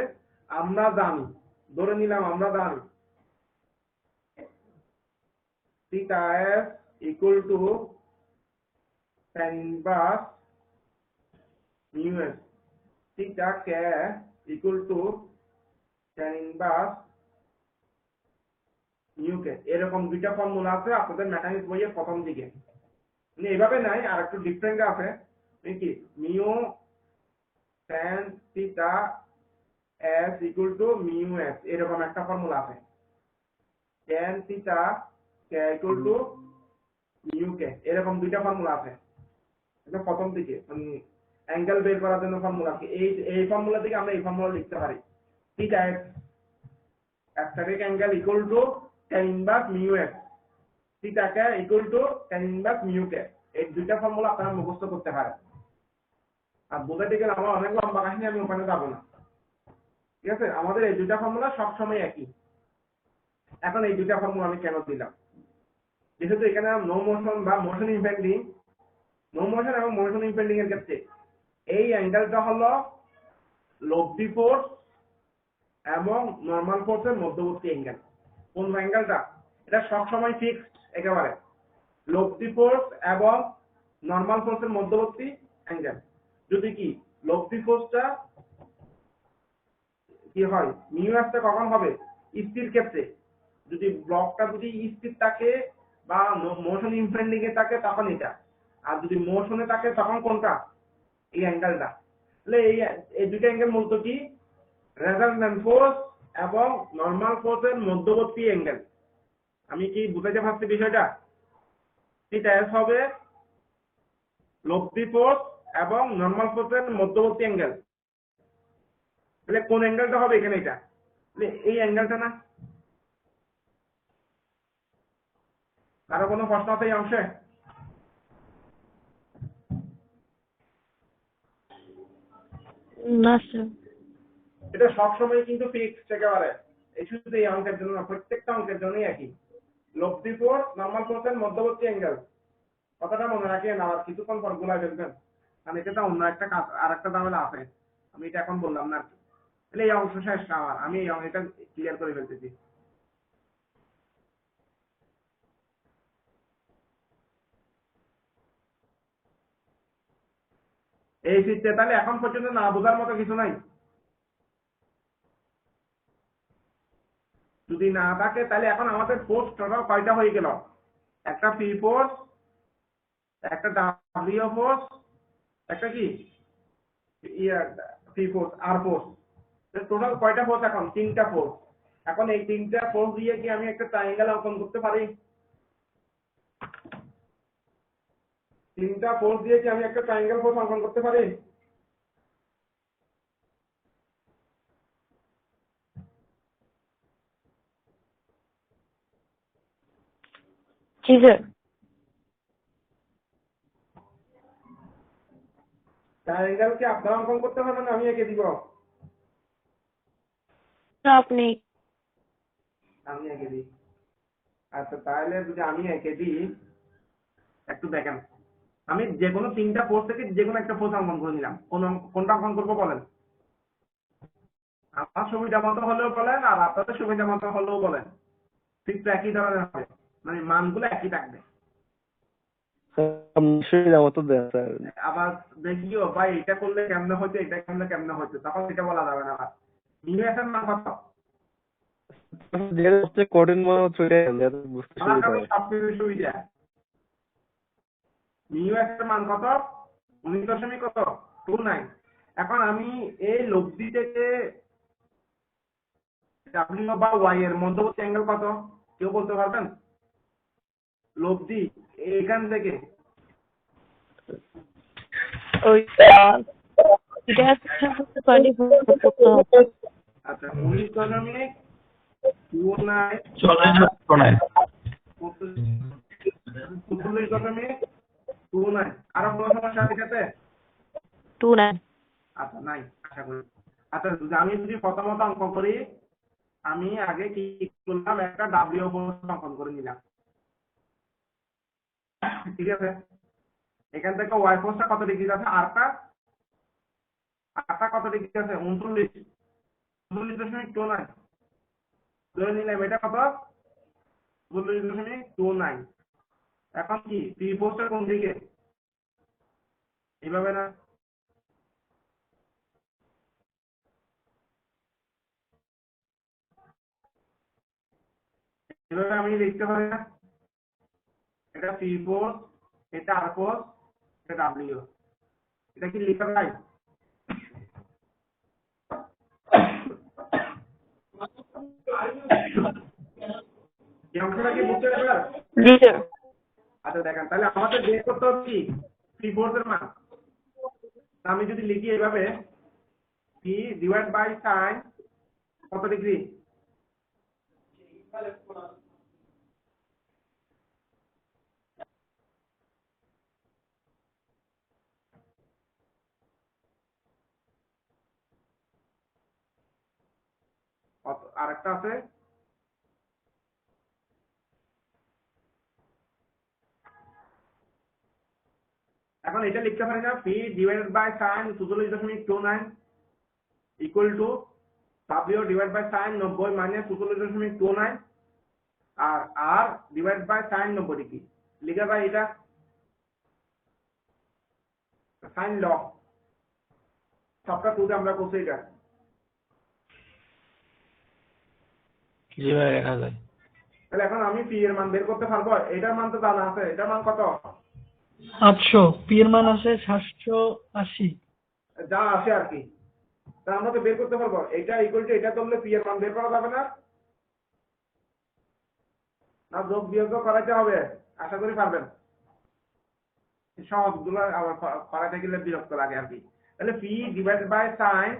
আমরা জানি, ধরে নিলাম আমরা জানি theta S equal to tan inverse mu s, theta K equal to tan inverse mu k। এরকম দুইটা ফর্মুলা আছে আপনাদের মেকানিক্স বইয়ের প্রথম দিকে। মানে এইভাবে নাই, আর একটু ডিফারেন্ট আছে কি, mu tan theta s equal to mu s, এরকম একটা ফর্মুলা আছে। tan theta k equal to mu k, এরকম দুইটা ফর্মুলা আছে। এটা প্রথম দিকে মানে অ্যাঙ্গেল বের করার জন্য ফর্মুলা আছে। এই ফর্মুলা থেকে আমরা এই ফর্মুলা লিখতে পারি, theta x static angle equal to tan inverse mu s, theta k equal to tan inverse mu k। এই দুইটা ফর্মুলা আপনারা মুখস্থ করতে পারেন। আর বোঝাতে গেলে আমার অনেক লম্বা কাহিনী, আমি ওখানে যাবো না, ঠিক আছে? আমাদের এই দুইটা ফর্মুলা সবসময় একই। এখন এই দুইটা ফর্মুলা আমি কেন দিলাম, যেহেতু এখানে নো মোশন বা মোশন ইম্প্যাক্টিং, নো মোশন এবং মোশন ইম্প্যাক্টিং এর ক্ষেত্রে এই অ্যাঙ্গেলটা হলো লব্ধি ফোর্স এবং নরমাল ফোর্সের মধ্যবর্তী অ্যাঙ্গেল। কোন অ্যাঙ্গেলটা? এটা সবসময় ফিক্সড একেবারে, লব্ধি ফোর্স এবং নরমাল ফোর্সের মধ্যবর্তী অ্যাঙ্গেল। যদি কি লব্ধি ফোর্সটা কি হয়, মিউ এসটা কখন হবে? স্থির ক্ষেত্রে, যদি ব্লকটা যদি স্থির থাকে বা মোশন ইম্প্যাক্টিং এ থাকে তখন এটা, আর যদি মোশনে থাকে তখন কোনটা? এই অ্যাঙ্গেলটা। তাহলে এই দুইটা অ্যাঙ্গেল মূলত কি রেজাল্টেন্ট ফোর্স এবং নরমাল ফোর্সের মধ্যবর্তী অ্যাঙ্গেল। আমি কি বুঝাইতে পারছি বিষয়টা? থিটা এস হবে লব্ধি ফোর্স এবং নরমাল ফোর্সের মধ্যবর্তী অ্যাঙ্গেল। তাহলে কোন অ্যাঙ্গেলটা হবে এখানে? এটা এই অ্যাঙ্গেলটা না? কারো কোনো প্রশ্ন আছে এই অংশে? না স্যার। এটা সবসময় কিন্তু ফিক্সড একেবারে, এই শুধু এই অঙ্কের জন্য না, প্রত্যেকটা অঙ্কের জন্যই একই। লব্ধি ফোর্স, নর্মাল ফোর্সের মধ্যবর্তী অ্যাঙ্গেল, কথাটা মনে রাখেন, আবার কিছুক্ষণ পর গুলাই ফেলবেন, কারণ এটা অন্য একটা কাজ, আর একটা ঝামেলা আছে, আমি এটা এখন বললাম না আর কি। তাহলে এই অংশ শেষ আমার, আমি এই এটা ক্লিয়ার করে ফেলতেছি। এই চিত্রে তাহলে এখন পর্যন্ত না বোঝার মতো কিছু নাই, যদি না থাকে তাহলে এখন আমাদের ফোর্স টোটাল কয়টা হয়ে গেল? একটা পি ফোর্স, একটা ডাব্লিউ ফোর্স, একটা কি পি ফোর্স আর ফোর্স, টোটাল কয়টা ফোর্স? এখন 3টা ফোর্স। এখন এই 3টা ফোর্স দিয়ে কি আমি একটা ট্রায়াঙ্গেল অঙ্কন করতে পারি? 3টা ফোর্স দিয়ে কি আমি একটা ট্রায়াঙ্গেল ফোর্স অঙ্কন করতে পারি? জি স্যার। ট্রায়াঙ্গেল কি আপনারা অঙ্কন করতে পারবেন, আমি এঁকে দিব? আপনি আমি এঁকে দিই। আচ্ছা তাহলে যদি আমি এঁকে দিই, একটু দেখেন, আমি যে কোনো 3টা ফোর্স থেকে যে কোনো একটা ফোর্স অঙ্কন করে নিলাম, কোনটা অঙ্কন করবো বলেন? আমার সুবিধা মতো হলেও বলেন, আর আপনাদের সুবিধা মতো হলেও বলেন, ঠিক তো একই ধরনের হবে, মানে মানগুলো একই থাকবে। সুবিধা মতো দেন স্যার। আবার দেখিও ভাই এটা করলে কেমনে হইতো, এটা করলে কেমনে হইতো, তখন এটা বলা যাবে না। আবার মিউএসের মান কত? যেটা সবচেয়ে কঠিন মনে হচ্ছে ওইটাই যাতে বুঝতে আমার সুবিধা কাছে হয়। সবচেয়ে সুবিধা। মিউএসের মান কত? 19.29। এখন আমি এই লব্ধি থেকে ডাব্লিউ বা ওয়াই এর মধ্যবর্তী অ্যাঙ্গেল কত কেউ বলতে পারবেন? লব্ধি এখান থেকে ওই এটা 24 করতে হবে। আচ্ছা 19.29 46.29 আরো কোনো সমস্যা আছে এটাতে? 29। আচ্ছা নাই, আশা করি। আচ্ছা যদি প্রথমত অঙ্ক করি, আমি আগে কি করলাম, একটা ডাব্লিউ ফোর্স অঙ্কন করে নিলাম, ঠিক আছে? এখান থেকে ওয়াই ফোর্সটা কত ডিগ্রি আছে? আরটা কত ডিগ্রি আছে? 39.29 ধরে নিলাম, এটা কত? 39.29। এখন কি পি ফোর্সটা কোন দিকে? এইভাবে না, এভাবে আমি লিখতে পারি না? এটা পি ফোর্স, এটা আর ফোর্স, এটা ডাব্লিউ, এটা কি লেখা যায়? এই অংশটা কি বুঝতে পারবেন? জি স্যার। আচ্ছা দেখেন, তাহলে আমাদের বের করতে হবে কি পি ফোর্স এর মান। আমি যদি লিখি এইভাবে, পি ডিভাইড বাই সাইন কত ডিগ্রি? আরেকটা আছে, এখন এটা লিখতে পারি না, P divided by sine 44.29 equal to W divide by sine 90 minus 44.29 আর R divide by sine 90 degree লিখা যায়। এটা সাইন ল, সবটা টুতে আমরা করছি এটা। জি ভাই দেখা যায়। তাহলে এখন আমি পি এর মান বের করতে পারবো, এটার মান তো জানা আছে, এটার মান কত? 800, পি এর মান আছে 780। যা আসে আর কি, তা আমরা তো বের করতে পারবো। এটা ইকুয়াল টু এটা করলে পি এর মান বের করা যাবে না? না যোগ বিয়োগ করাইতে হবে? আশা করি পারবেন, সবগুলো আবার করাইতে গেলে বিরক্ত লাগে আর কি। তাহলে P divide by sine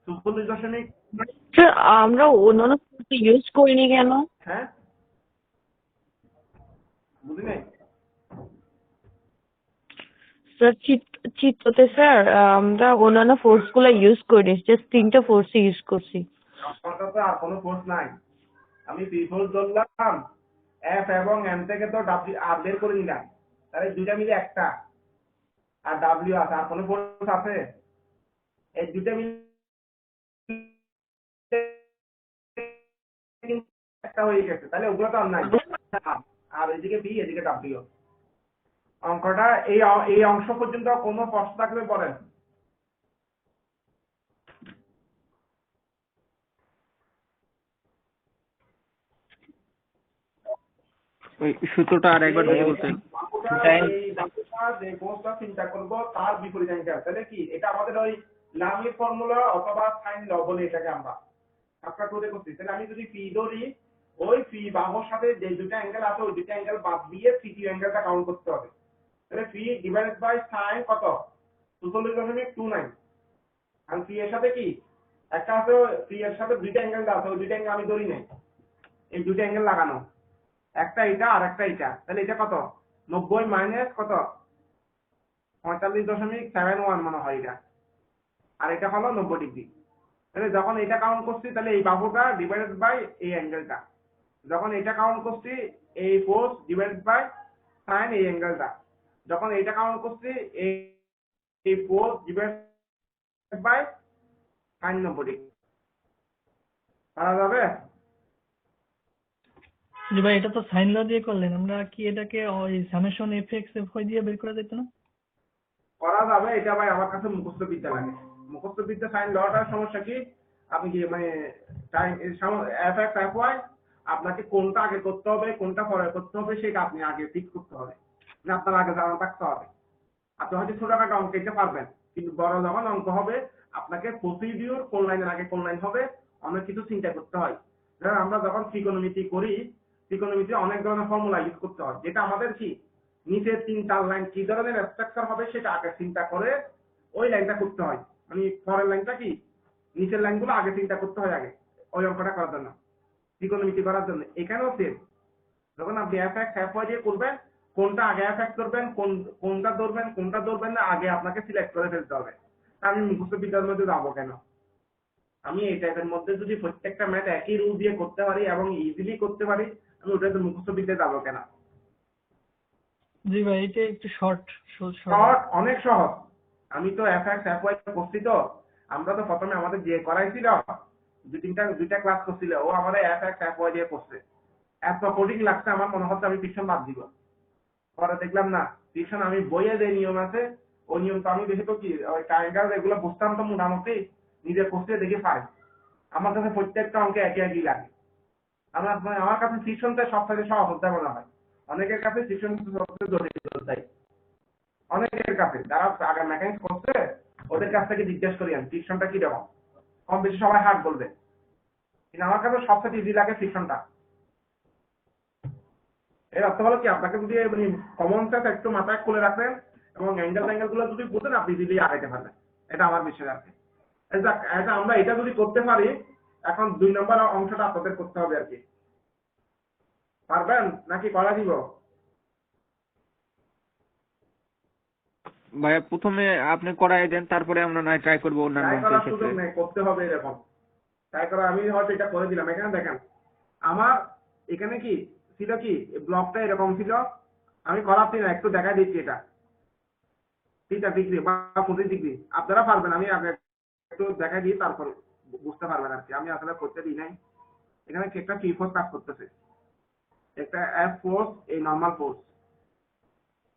44. Sir আমরা অন্যান্য ইউজ করিনি কেন? হ্যাঁ বুঝি নাই? স্যার চিত্রতে স্যার আমরা অন্যান্য ফোর্স গুলো ইউজ করি, জাস্ট 3টা ফোর্স ইউজ করছি। আমার কাছে আর কোনো ফোর্স নাই। আমি পি ফোর্স ধরলাম, এফ এবং এম থেকে তো ডাব্লিউ আর বের করে নিলাম, তাহলে দুইটা মিলে একটা, আর ডাব্লিউ আছে, আর কোনো ফোর্স আছে? এই দুইটা মিলে একটা হয়ে গেছে, তাহলে ওগুলো তো আর নাই। আর এদিকে বি, এদিকে ডাব্লিউ। অঙ্কটা এই অংশ পর্যন্ত কোনো প্রশ্ন থাকলে পড়েন। ওই সূত্রটা আর একবার যদি বলতেন। যে কোণটা চিন্তা করব তার বিপরীত অ্যাঙ্গেল, তাহলে কি এটা আমাদের ওই লামির ফর্মুলা অথবা সাইন ল বলে এটাকে আমরা আপনার করে করছি। তাহলে আমি যদি পি ধরি, ওই পি বাহুর সাথে যে দুটো অ্যাঙ্গেল আছে ওই দুটো অ্যাঙ্গেল বাদ দিয়ে তৃতীয় অ্যাঙ্গেলটা কাউন্ট করতে হবে। তাহলে পি ডিভাইডেড বাই সাইন কত? 44.29। আর পি এর সাথে কি একটা আছে, পি এর সাথে দুইটা অ্যাঙ্গেলটা আছে, ওই দুইটা অ্যাঙ্গেল আমি ধরি নাই, এই দুটো অ্যাঙ্গেল লাগানো, একটা এটা আর একটা এটা। তাহলে এটা কত? 90 মাইনাস কত? 45.71 মনে হয় এটা, আর এটা হলো 90 ডিগ্রি। তাহলে যখন এটা কাউন্ট করছি তাহলে এই বাহুটা ডিভাইডেড বাই এই অ্যাঙ্গেলটা, যখন এটা কাউন্ট করছি এই ফোর্স ডিভাইডেড বাই সাইন এই অ্যাঙ্গেলটা, যখন এটা কাউন্ট করছি এই force divided by sine 90 degree. পারা যাবে? জি ভাই, এটা তো সাইন ল দিয়ে করলেন, আমরা কি এটাকে ওই সামেশন এফএক্স এফওয়াই দিয়ে বের করা যেত না? করা যাবে, এটা ভাই আমার কাছে মুখস্থ বিদ্যা লাগে। মুখস্থ বিদ্যা সাইন লটার সমস্যা কি, আপনি কি মানে এফ এক্স এফ ওয়াই আপনাকে কোনটা আগে করতে হবে কোনটা পরে করতে হবে সেটা আপনি আগে ঠিক করতে হবে, না আপনার আগে জানা থাকতে হবে। আপনি হয়তো ছোটখাটো অঙ্ক দিতে পারবেন, কিন্তু বড় যখন অঙ্ক হবে আপনাকে প্রসিডিউর কোন লাইনের আগে কোন লাইন হবে অনেক কিছু চিন্তা করতে হয়। ধরেন আমরা যখন ত্রিকোণমিতি করি, ত্রিকোণমিতি অনেক ধরনের ফর্মুলা ইউজ করতে হয়, যেটা আমাদের কি নিচের 3-4 লাইন কি ধরনের স্ট্রাকচার হবে সেটা আগে চিন্তা করে ওই লাইনটা করতে হয়। মানে পরের লাইনটা কি নিচের লাইনগুলো আগে চিন্তা করতে হয় আগে ওই অঙ্কটা করার জন্য, ত্রিকোণমিতি করার জন্য। এখানেও সেম, যখন আপনি এফ এক্স এফ ওয়াই দিয়ে করবেন, কোনটা আগে এফ এক্স করবেন কোনটা ধরবেন না আগে আপনাকে সিলেক্ট করে ফেলতে হবে। আমি মুখস্থ বিদ্যার মধ্যে যাবো কেন? আমি এই টাইপের মধ্যে যদি প্রত্যেকটা ম্যাথ একই রুল দিয়ে করতে পারি এবং ইজিলি করতে পারি, আমি ওটাতে মুখস্থ বিদ্যায় যাবো কেন? জি ভাই, এটা একটু শর্ট অনেক সহজ। আমি তো এফ এক্স এফ ওয়াই করছি, তো আমরা তো প্রথমে আমাদের যে করাইছিল দুইটা ক্লাস করছিল, ও আমাদের এফ এক্স এফ ওয়াই দিয়ে করছে, এত কোডিং লাগছে আমার মনে হচ্ছে আমি টিউশন বাদ দিব। পরে দেখলাম না, টিউশন আমি বইয়ে যে নিয়ম আছে ওই নিয়ম তো আমি দেখি তো কি ওই ট্রায়াঙ্গেল এগুলো বুঝতাম তো মোটামুটি, নিজে করতে দেখি পাই। আমার কাছে প্রত্যেকটা অঙ্কে একই একই লাগে। আমার কাছে টিউশনটা সব থেকে সহজ হতে মনে হয়, অনেকের কাছে টিউশন সবচেয়ে জটিল তাই। অনেকের কাছে যারা আগে মেকানিক্স করছে ওদের কাছ থেকে জিজ্ঞেস করি আমি ফ্রিকশনটা কি রকম, কম বেশি সবাই হার্ড বলবে, কিন্তু আমার কাছে সবচেয়ে ইজি লাগে ফ্রিকশনটা। এর অর্থ হলো কি আপনাকে যদি কমন সেন্স একটু মাথায় খুলে রাখেন এবং অ্যাঙ্গেল গুলো যদি বুঝেন আপনি ইজিলি আগাইতে পারবেন, এটা আমার বিশ্বাস আর কি। আমরা এটা যদি করতে পারি, এখন 2 নম্বর অংশটা আপনাদের করতে হবে আর কি। পারবেন নাকি করা দিব? ভাইয়া প্রথমে আপনি করাই দেন, তারপরে আমরা নয় ট্রাই করবো অন্যান্য ট্রাই অঙ্কের করার ক্ষেত্রে। সুযোগ নেই, করতে হবে এরকম। ট্রাই করা আমি হয়তো এটা করে দিলাম। এখানে দেখেন আমার এখানে কি ছিল, কি ব্লকটা এরকম ছিল, আমি করাচ্ছি না, একটু দেখাই দিচ্ছি। এটা 30 ডিগ্রি বা 25 ডিগ্রি, আপনারা পারবেন, আমি আগে একটু দেখাই দিই তারপর বুঝতে পারবেন আর কি। আমি আসলে করতে দিই নাই, এখানে একটা পি ফোর্স কাজ করতেছে, একটা এফ ফোর্স, এই নর্মাল ফোর্স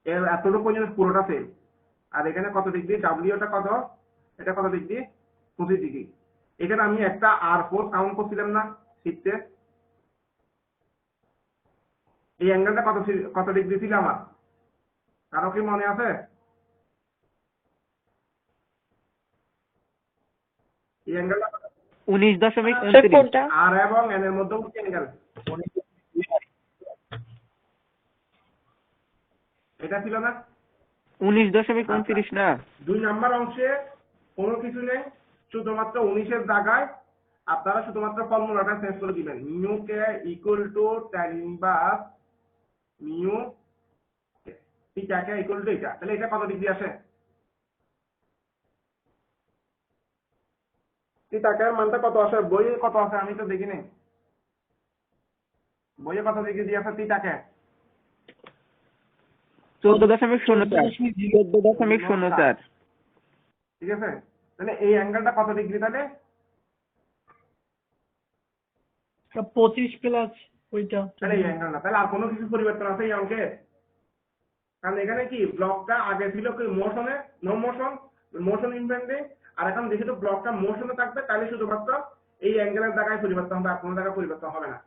এর এতটুকু পর্যন্ত পুরোটা সেম। আর এখানে কত ডিগ্রি, ডাব্লিউটা কত, এটা কত ডিগ্রি, 25 ডিগ্রি। এখানে আমি একটা আর ফোর্স কাউন্ট করছিলাম না শিখতে, এই অ্যাঙ্গেলটা কত ডিগ্রি ছিল আমার, কারো কি মনে আছে? এই অ্যাঙ্গেলটা 19.29। আর এবং এন এর মধ্যে উঠছে অ্যাঙ্গেল, এটা ছিল না 19.29 না? 2 নাম্বার অংশে কোনো কিছু নেই, শুধুমাত্র 19 এর জায়গায় আপনারা শুধুমাত্র ফর্মুলাটা চেঞ্জ করে দিবেন, মিউ কে equal to tan inverse mu থিটাকে ইকুয়াল টু এটা, তাহলে এটা কত ডিগ্রি আসে? থিটাকে মানটা কত আসে? বইয়ে কত আছে আমি তো দেখিনি, বইয়ে কত ডিগ্রি দিয়ে আছে থিটাকে? 14.04 14.04 ঠিক আছে, তাহলে এই অ্যাঙ্গেলটা কত ডিগ্রি তাহলে? 25 প্লাস ওইটা। তাহলে এই অ্যাঙ্গেল না, তাহলে আর কোনো কিছু পরিবর্তন আছে এই অঙ্কে? কারণ এখানে কি ব্লকটা আগে ছিল কি মোশনে, নো মোশন, মোশন ইনভেন্টে, আর এখন যেহেতু ব্লকটা মোশনে থাকবে তাহলে শুধুমাত্র এই অ্যাঙ্গেলের জায়গায় পরিবর্তন হবে, আর কোনো জায়গায় পরিবর্তন হবে না,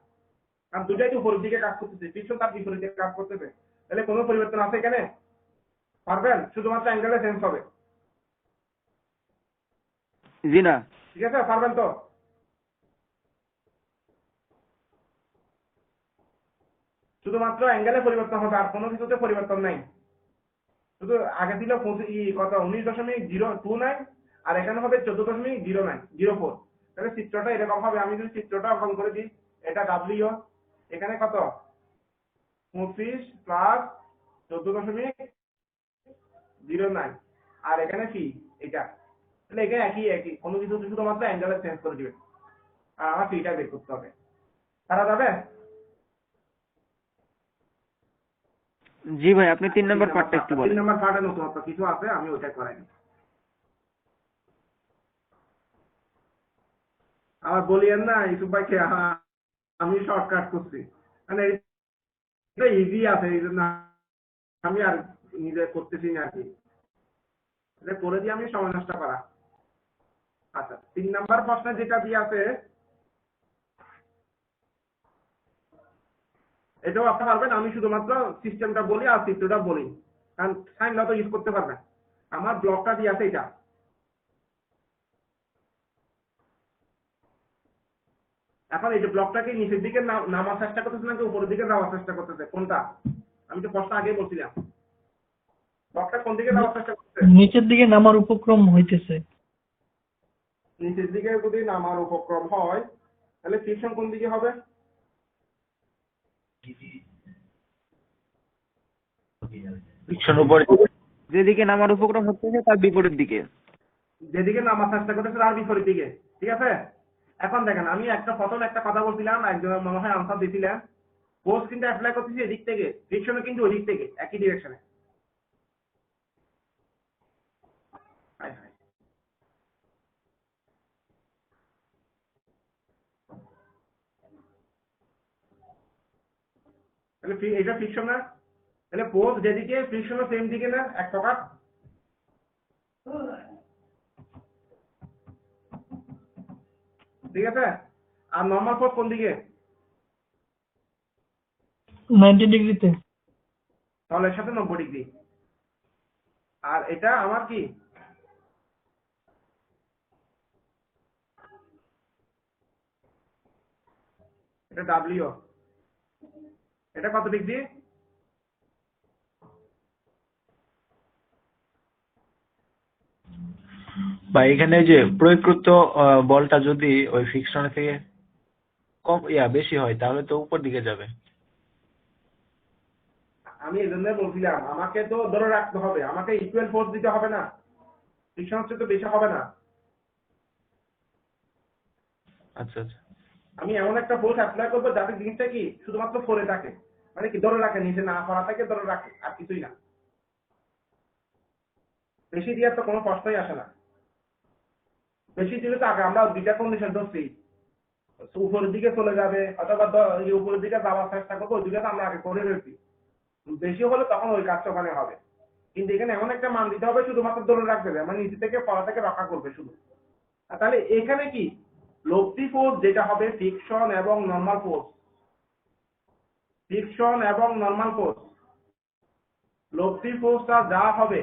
কারণ দুটাই তো উপরের দিকে কাজ করতেছে, ফ্রিকশন তার বিপরীত দিকে কাজ করতেছে। তাহলে কোনো পরিবর্তন আছে এখানে? পারবেন? শুধুমাত্র অ্যাঙ্গেলে চেঞ্জ হবে। জি না। ঠিক আছে, পারবেন তো? শুধুমাত্র অ্যাঙ্গেলে পরিবর্তন হবে, আর কোনো কিছুতে পরিবর্তন নাই। শুধু আগে ছিল কত 19.029 আর এখানে হবে 14.0904। তাহলে চিত্রটা এরকম হবে, আমি যদি চিত্রটা অঙ্কন করে দিই, এটা ডাব্লিউ, এখানে কত 25 প্লাস 14.09 আর এখানে ফি এটা, তাহলে এখানে একই কোনো কিছু শুধুমাত্র অ্যাঙ্গেলে চেঞ্জ করে দিবেন, আর আমার ফিটা বের করতে হবে। তারা যাবে? জি ভাই, আপনি 3 নম্বর পার্টটা একটু 3 বলেন। নম্বর পার্টে নতুনত্ব কিছু আছে, আমি ওইটা করাইনি। আবার বলিয়েন না ইউসুফ ভাইকে আমি শর্টকাট করছি, মানে এটা ইজি আছে এই জন্য আমি আর নিজে করতেছি না আর কি, এটা করে দিয়ে আমি সময় নষ্ট করা। আচ্ছা, 3 নাম্বার প্রশ্নে যেটা দিয়ে আছে এটাও আপনি পারবেন, আমি শুধুমাত্র সিস্টেমটা বলি আর চিত্রটা বলি, কারণ সাইন ল তো ইউজ করতে পারবেন। আমার ব্লকটা দিয়ে আছে এটা, এখন এই যে ব্লকটাকে নিচের দিকে নামার চেষ্টা করতেছে নাকি উপরের দিকে যাওয়ার চেষ্টা করতেছে, কোনটা? আমি তো প্রশ্ন আগেই বলছিলাম, ব্লকটা কোন দিকে যাওয়ার চেষ্টা করতেছে? নিচের দিকে নামার উপক্রম হইতেছে। নিচের দিকে যদি নামার উপক্রম হয় তাহলে ফ্রিকশন কোন দিকে হবে? ফ্রিকশন উপরে। যেদিকে নামার উপক্রম হচ্ছে তার বিপরীত দিকে। যেদিকে নামার চেষ্টা করতেছে তার বিপরীত দিকে, ঠিক আছে। এখন দেখেন, আমি প্রথম একটা কথা বলছিলাম, একজন মনে হয় আনসার দিয়েছিলেন, ফোর্স কিন্তু অ্যাপ্লাই করতেছি এদিক থেকে, ফ্রিকশনও কিন্তু ওই দিক থেকে, একই ডিরেকশনে। তাহলে এটা ফ্রিকশন না, তাহলে ফোর্স যেদিকে ফ্রিকশনও সেম দিকে না এক প্রকার। ঠিক আছে, আর নর্মাল ফোর্স কোন দিকে? 90 ডিগ্রিতে। তাহলে এর সাথে 90 ডিগ্রি, আর এটা আমার কি এটা ডাব্লিউ, এটা কত ডিগ্রি? বা এখানে যে প্রয়োগকৃত বলটা যদি ওই ফ্রিকশনের থেকে কম বেশি হয় তাহলে তো উপর দিকে যাবে। আমি এই জন্য বলছিলাম আমাকে তো ধরে রাখতে হবে, আমাকে ইকুয়াল ফোর্স দিতে হবে না, ফ্রিকশন হচ্ছে তো বেশি হবে না। আচ্ছা আচ্ছা। আমি এমন একটা ফোর্স অ্যাপ্লাই করবো যাতে জিনিসটা কি শুধুমাত্র ফোরে থাকে, মানে কি ধরে রাখে, নিচে না পড়া থাকে ধরে রাখে, আর কিছুই না। বেশি দিয়ে তো কোনো প্রশ্নই আসে না, বেশি দিলে তো আগে আমরা দুইটা কন্ডিশন ধরছি, উপরের দিকে চলে যাবে অথবা উপরের দিকে যাওয়ার চেষ্টা করবো, দুইটা তো আমরা আগে করে রয়েছি। বেশি হলে তখন ওই কাজটা ওখানে হবে, কিন্তু এখানে এমন একটা মান দিতে হবে শুধুমাত্র ধরে রাখবে, মানে নিচে থেকে পড়া থেকে রক্ষা করবে শুধু। আর তাহলে এখানে কি লব্ধি ফোর্স যেটা হবে ফ্রিকশন এবং নরমাল ফোর্স, ফ্রিকশন এবং নরমাল ফোর্স, লব্ধি ফোর্সটা যা হবে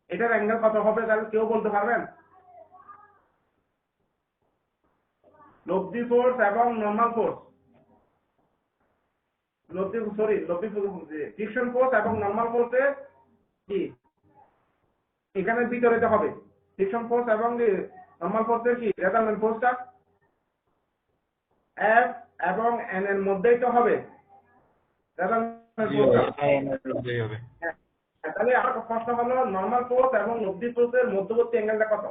এটার অ্যাঙ্গেল কত হবে তাহলে কেউ বলতে পারবেন? লব্ধি ফোর্স এবং নরমাল ফোর্স, ফ্রিকশন ফোর্স এবং নরমাল ফোর্সের কি এখানে বিতরিত হবে, ফ্রিকশন ফোর্স এবং নরমাল ফোর্সের কি রেজাল্টেন্ট ফোর্সটা এফ এবং এন এর মধ্যেই তো হবে রেজাল্টেন্ট ফোর্সটা। তাহলে আমার প্রশ্ন হলো নর্মাল ফোর্স এবং লব্ধি ফোর্সের মধ্যবর্তী অ্যাঙ্গেলটা কত?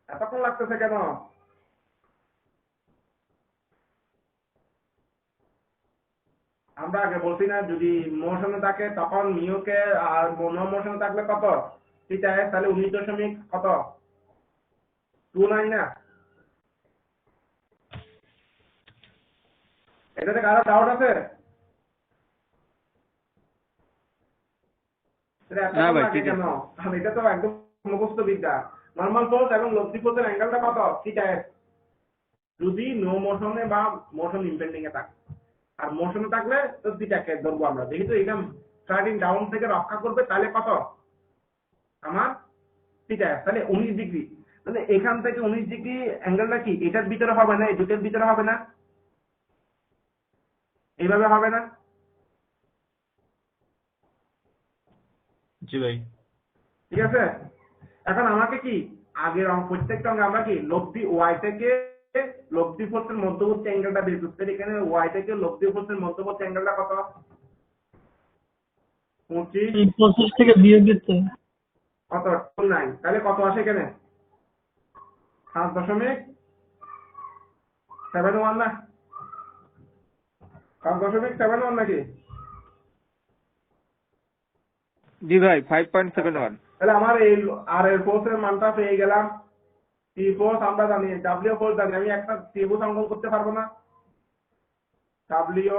এতক্ষণ লাগতেছে কেন? আমরা আগে বলছি না যদি মোশনে থাকে তখন মিউকে আর নন মোশনে থাকলে কত থিটা এস, তাহলে 19 কত 29 না? এটাতে কারো ডাউট আছে? না ভাই, লাগে ঠিক কেন? আছে। এটা তো একদম মুখস্থ বিদ্যা। নর্মাল ফোর্স এবং লব্ধি ফোর্সের অ্যাঙ্গেলটা কত থিটা এস, যদি নো মোশনে বা মোশন ইম্পেন্ডিং এ থাকে। আর মোশনে থাকলে তো থিটাকে ধরবো আমরা, যেহেতু এটা স্টার্টিং ডাউন থেকে রক্ষা করবে, তাহলে কত আমার থিটা এস, তাহলে 19 ডিগ্রি। মানে এখান থেকে 19 ডিগ্রি অ্যাঙ্গেলটা কি এটার ভিতরে হবে না, এই দুটোর ভিতরে হবে না, এইভাবে হবে না? জি ভাই। ঠিক আছে, এখন আমাকে কি আগের প্রত্যেকটা অঙ্গে আমরা কি লব্ধি ওয়াই থেকে লব্ধি ফোর্সের মধ্যবর্তী অ্যাঙ্গেলটা বের করতে পারি। এখানে ওয়াই থেকে লব্ধি ফোর্সের মধ্যবর্তী অ্যাঙ্গেলটা কত? 25 এই 25 থেকে বিয়োগ দিতে কত 29, তাহলে কত আসে এখানে 7.71 না? 7.71 নাকি? জি ভাই, 5.71। তাহলে আমার এই আর এর ফোর্সের মানটা পেয়ে গেলাম। টি ফোর্স আমরা জানি, ডাব্লিউ ফোর্স জানি, আমি একটা ত্রিভুজ অঙ্কন করতে পারবো না? ডাব্লিউ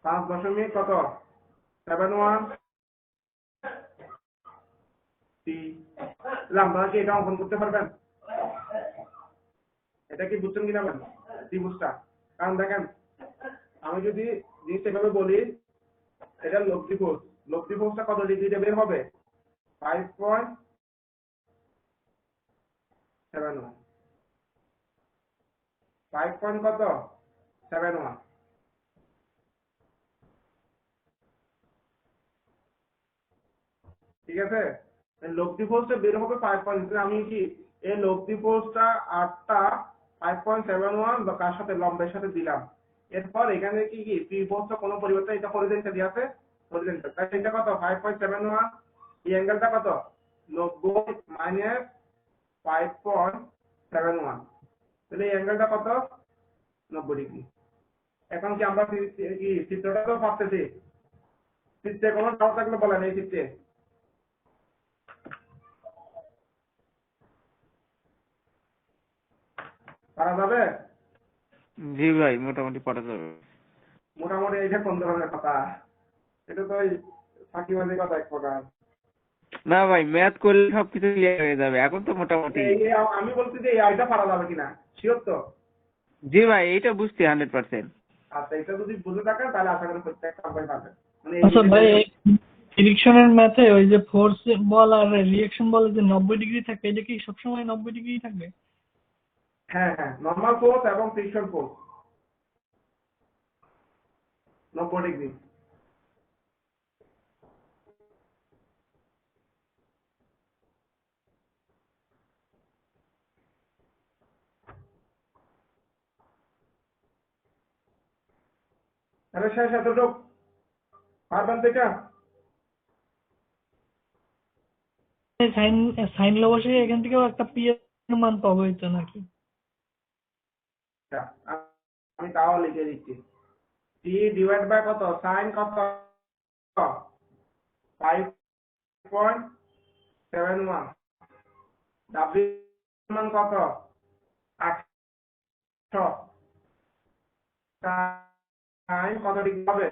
5.71 টি, তাহলে আপনারা কি এটা অঙ্কন করতে পারবেন? এটা কি বুঝছেন কিনা বলেন ত্রিভুজটা? কারণ দেখেন, আমি যদি জিনিসটা এভাবে বলি, এটা লব্ধি ফোর্স, লব্ধি ফোর্সটা কত ডিগ্রিতে বের হবে? 5.71, 5 পয়েন্ট কত 71, ঠিক আছে? লব্ধি ফোর্সটা বের হবে 5 পয়েন্ট, আমি কি এই লব্ধি ফোর্সটা 8টা 5.71 বা কার সাথে লম্বের সাথে দিলাম। এরপর এখানে কি কি পি ফোর্সটা কোনো পরিবর্তন, এটা হরিজন্টাল দিয়ে আছে, হরিজন্টাল, তাই এটা কত 5.71, এই অ্যাঙ্গেলটা কত 90 মাইনাস 5.71, তাহলে এই অ্যাঙ্গেলটা কত 90 ডিগ্রি। এখন কি আমরা কি চিত্রটা তো পাচ্ছি? চিত্রে কোনো ডাউট থাকলে বলেন, এই চিত্রে পারা যাবে? জি ভাই, মোটামুটি পড়া যাবে। মোটামুটি এটা কোন ধরনের কথা? এটা তো ওই ফাঁকিবাজি কথা এক প্রকার। না ভাই, ম্যাথ করলে সবকিছু ক্লিয়ার হয়ে যাবে, এখন তো মোটামুটি। আমি বলছি যে এই আইটা পারা যাবে কিনা, শিওর তো? জি ভাই, এইটা বুঝছি 100%। আচ্ছা, এটা যদি বুঝে থাকেন তাহলে আশা করি প্রত্যেকটা অঙ্কই পাবেন। মানে আচ্ছা ভাই, ফ্রিকশনের ম্যাথে ওই যে ফোর্স বল আর রিঅ্যাকশন বলে যে 90 ডিগ্রি থাকে, এটা কি সবসময় 90 ডিগ্রি থাকবে? হ্যাঁ হ্যাঁ, নর্মাল ফোর্স এবং ফ্রিকশন ফোর্স 90 ডিগ্রি। তাহলে শেষ এতটুক পারবেন তো এটা? সাইন সাইন লো বসে এখান থেকেও একটা পি এর মান পাবো তো নাকি? আচ্ছা, আমি তাও লিখে দিচ্ছি। টি ডিভাইড বাই কত সাইন কত 5.71, ডাব্লিউ মান কত 800, সাইন কত ডিগ্রি হবে?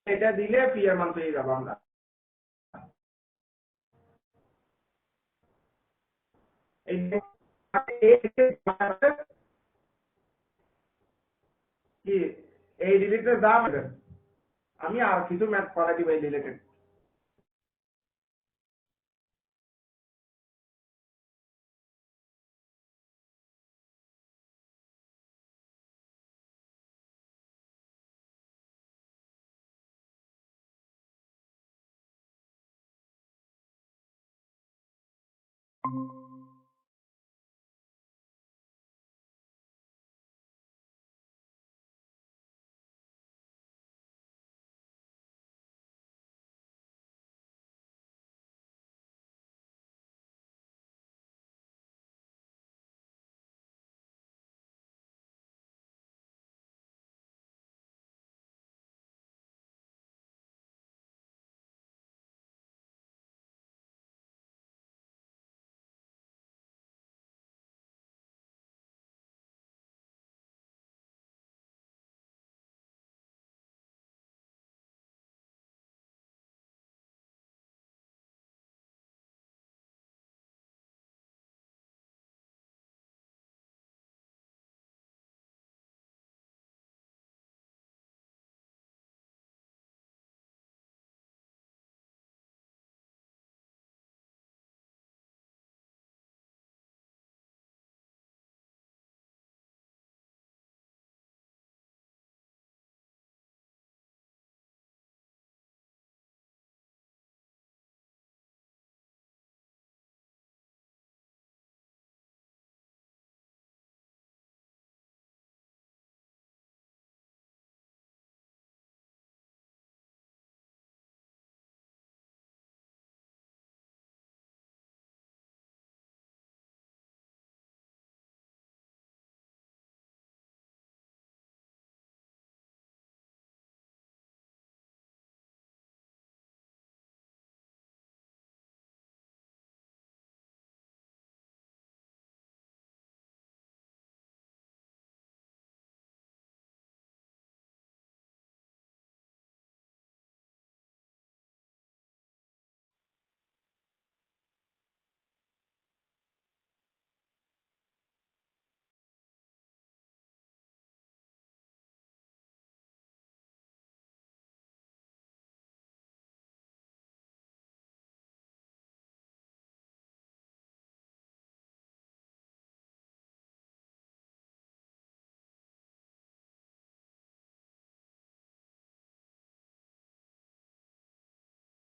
এটা দিলে পি এর মান পেয়ে যাবো আমরা। এই কি এই রিলেটেড দাম, আমি আর কিছু ম্যাথ করা দিব এই রিলেটেড। না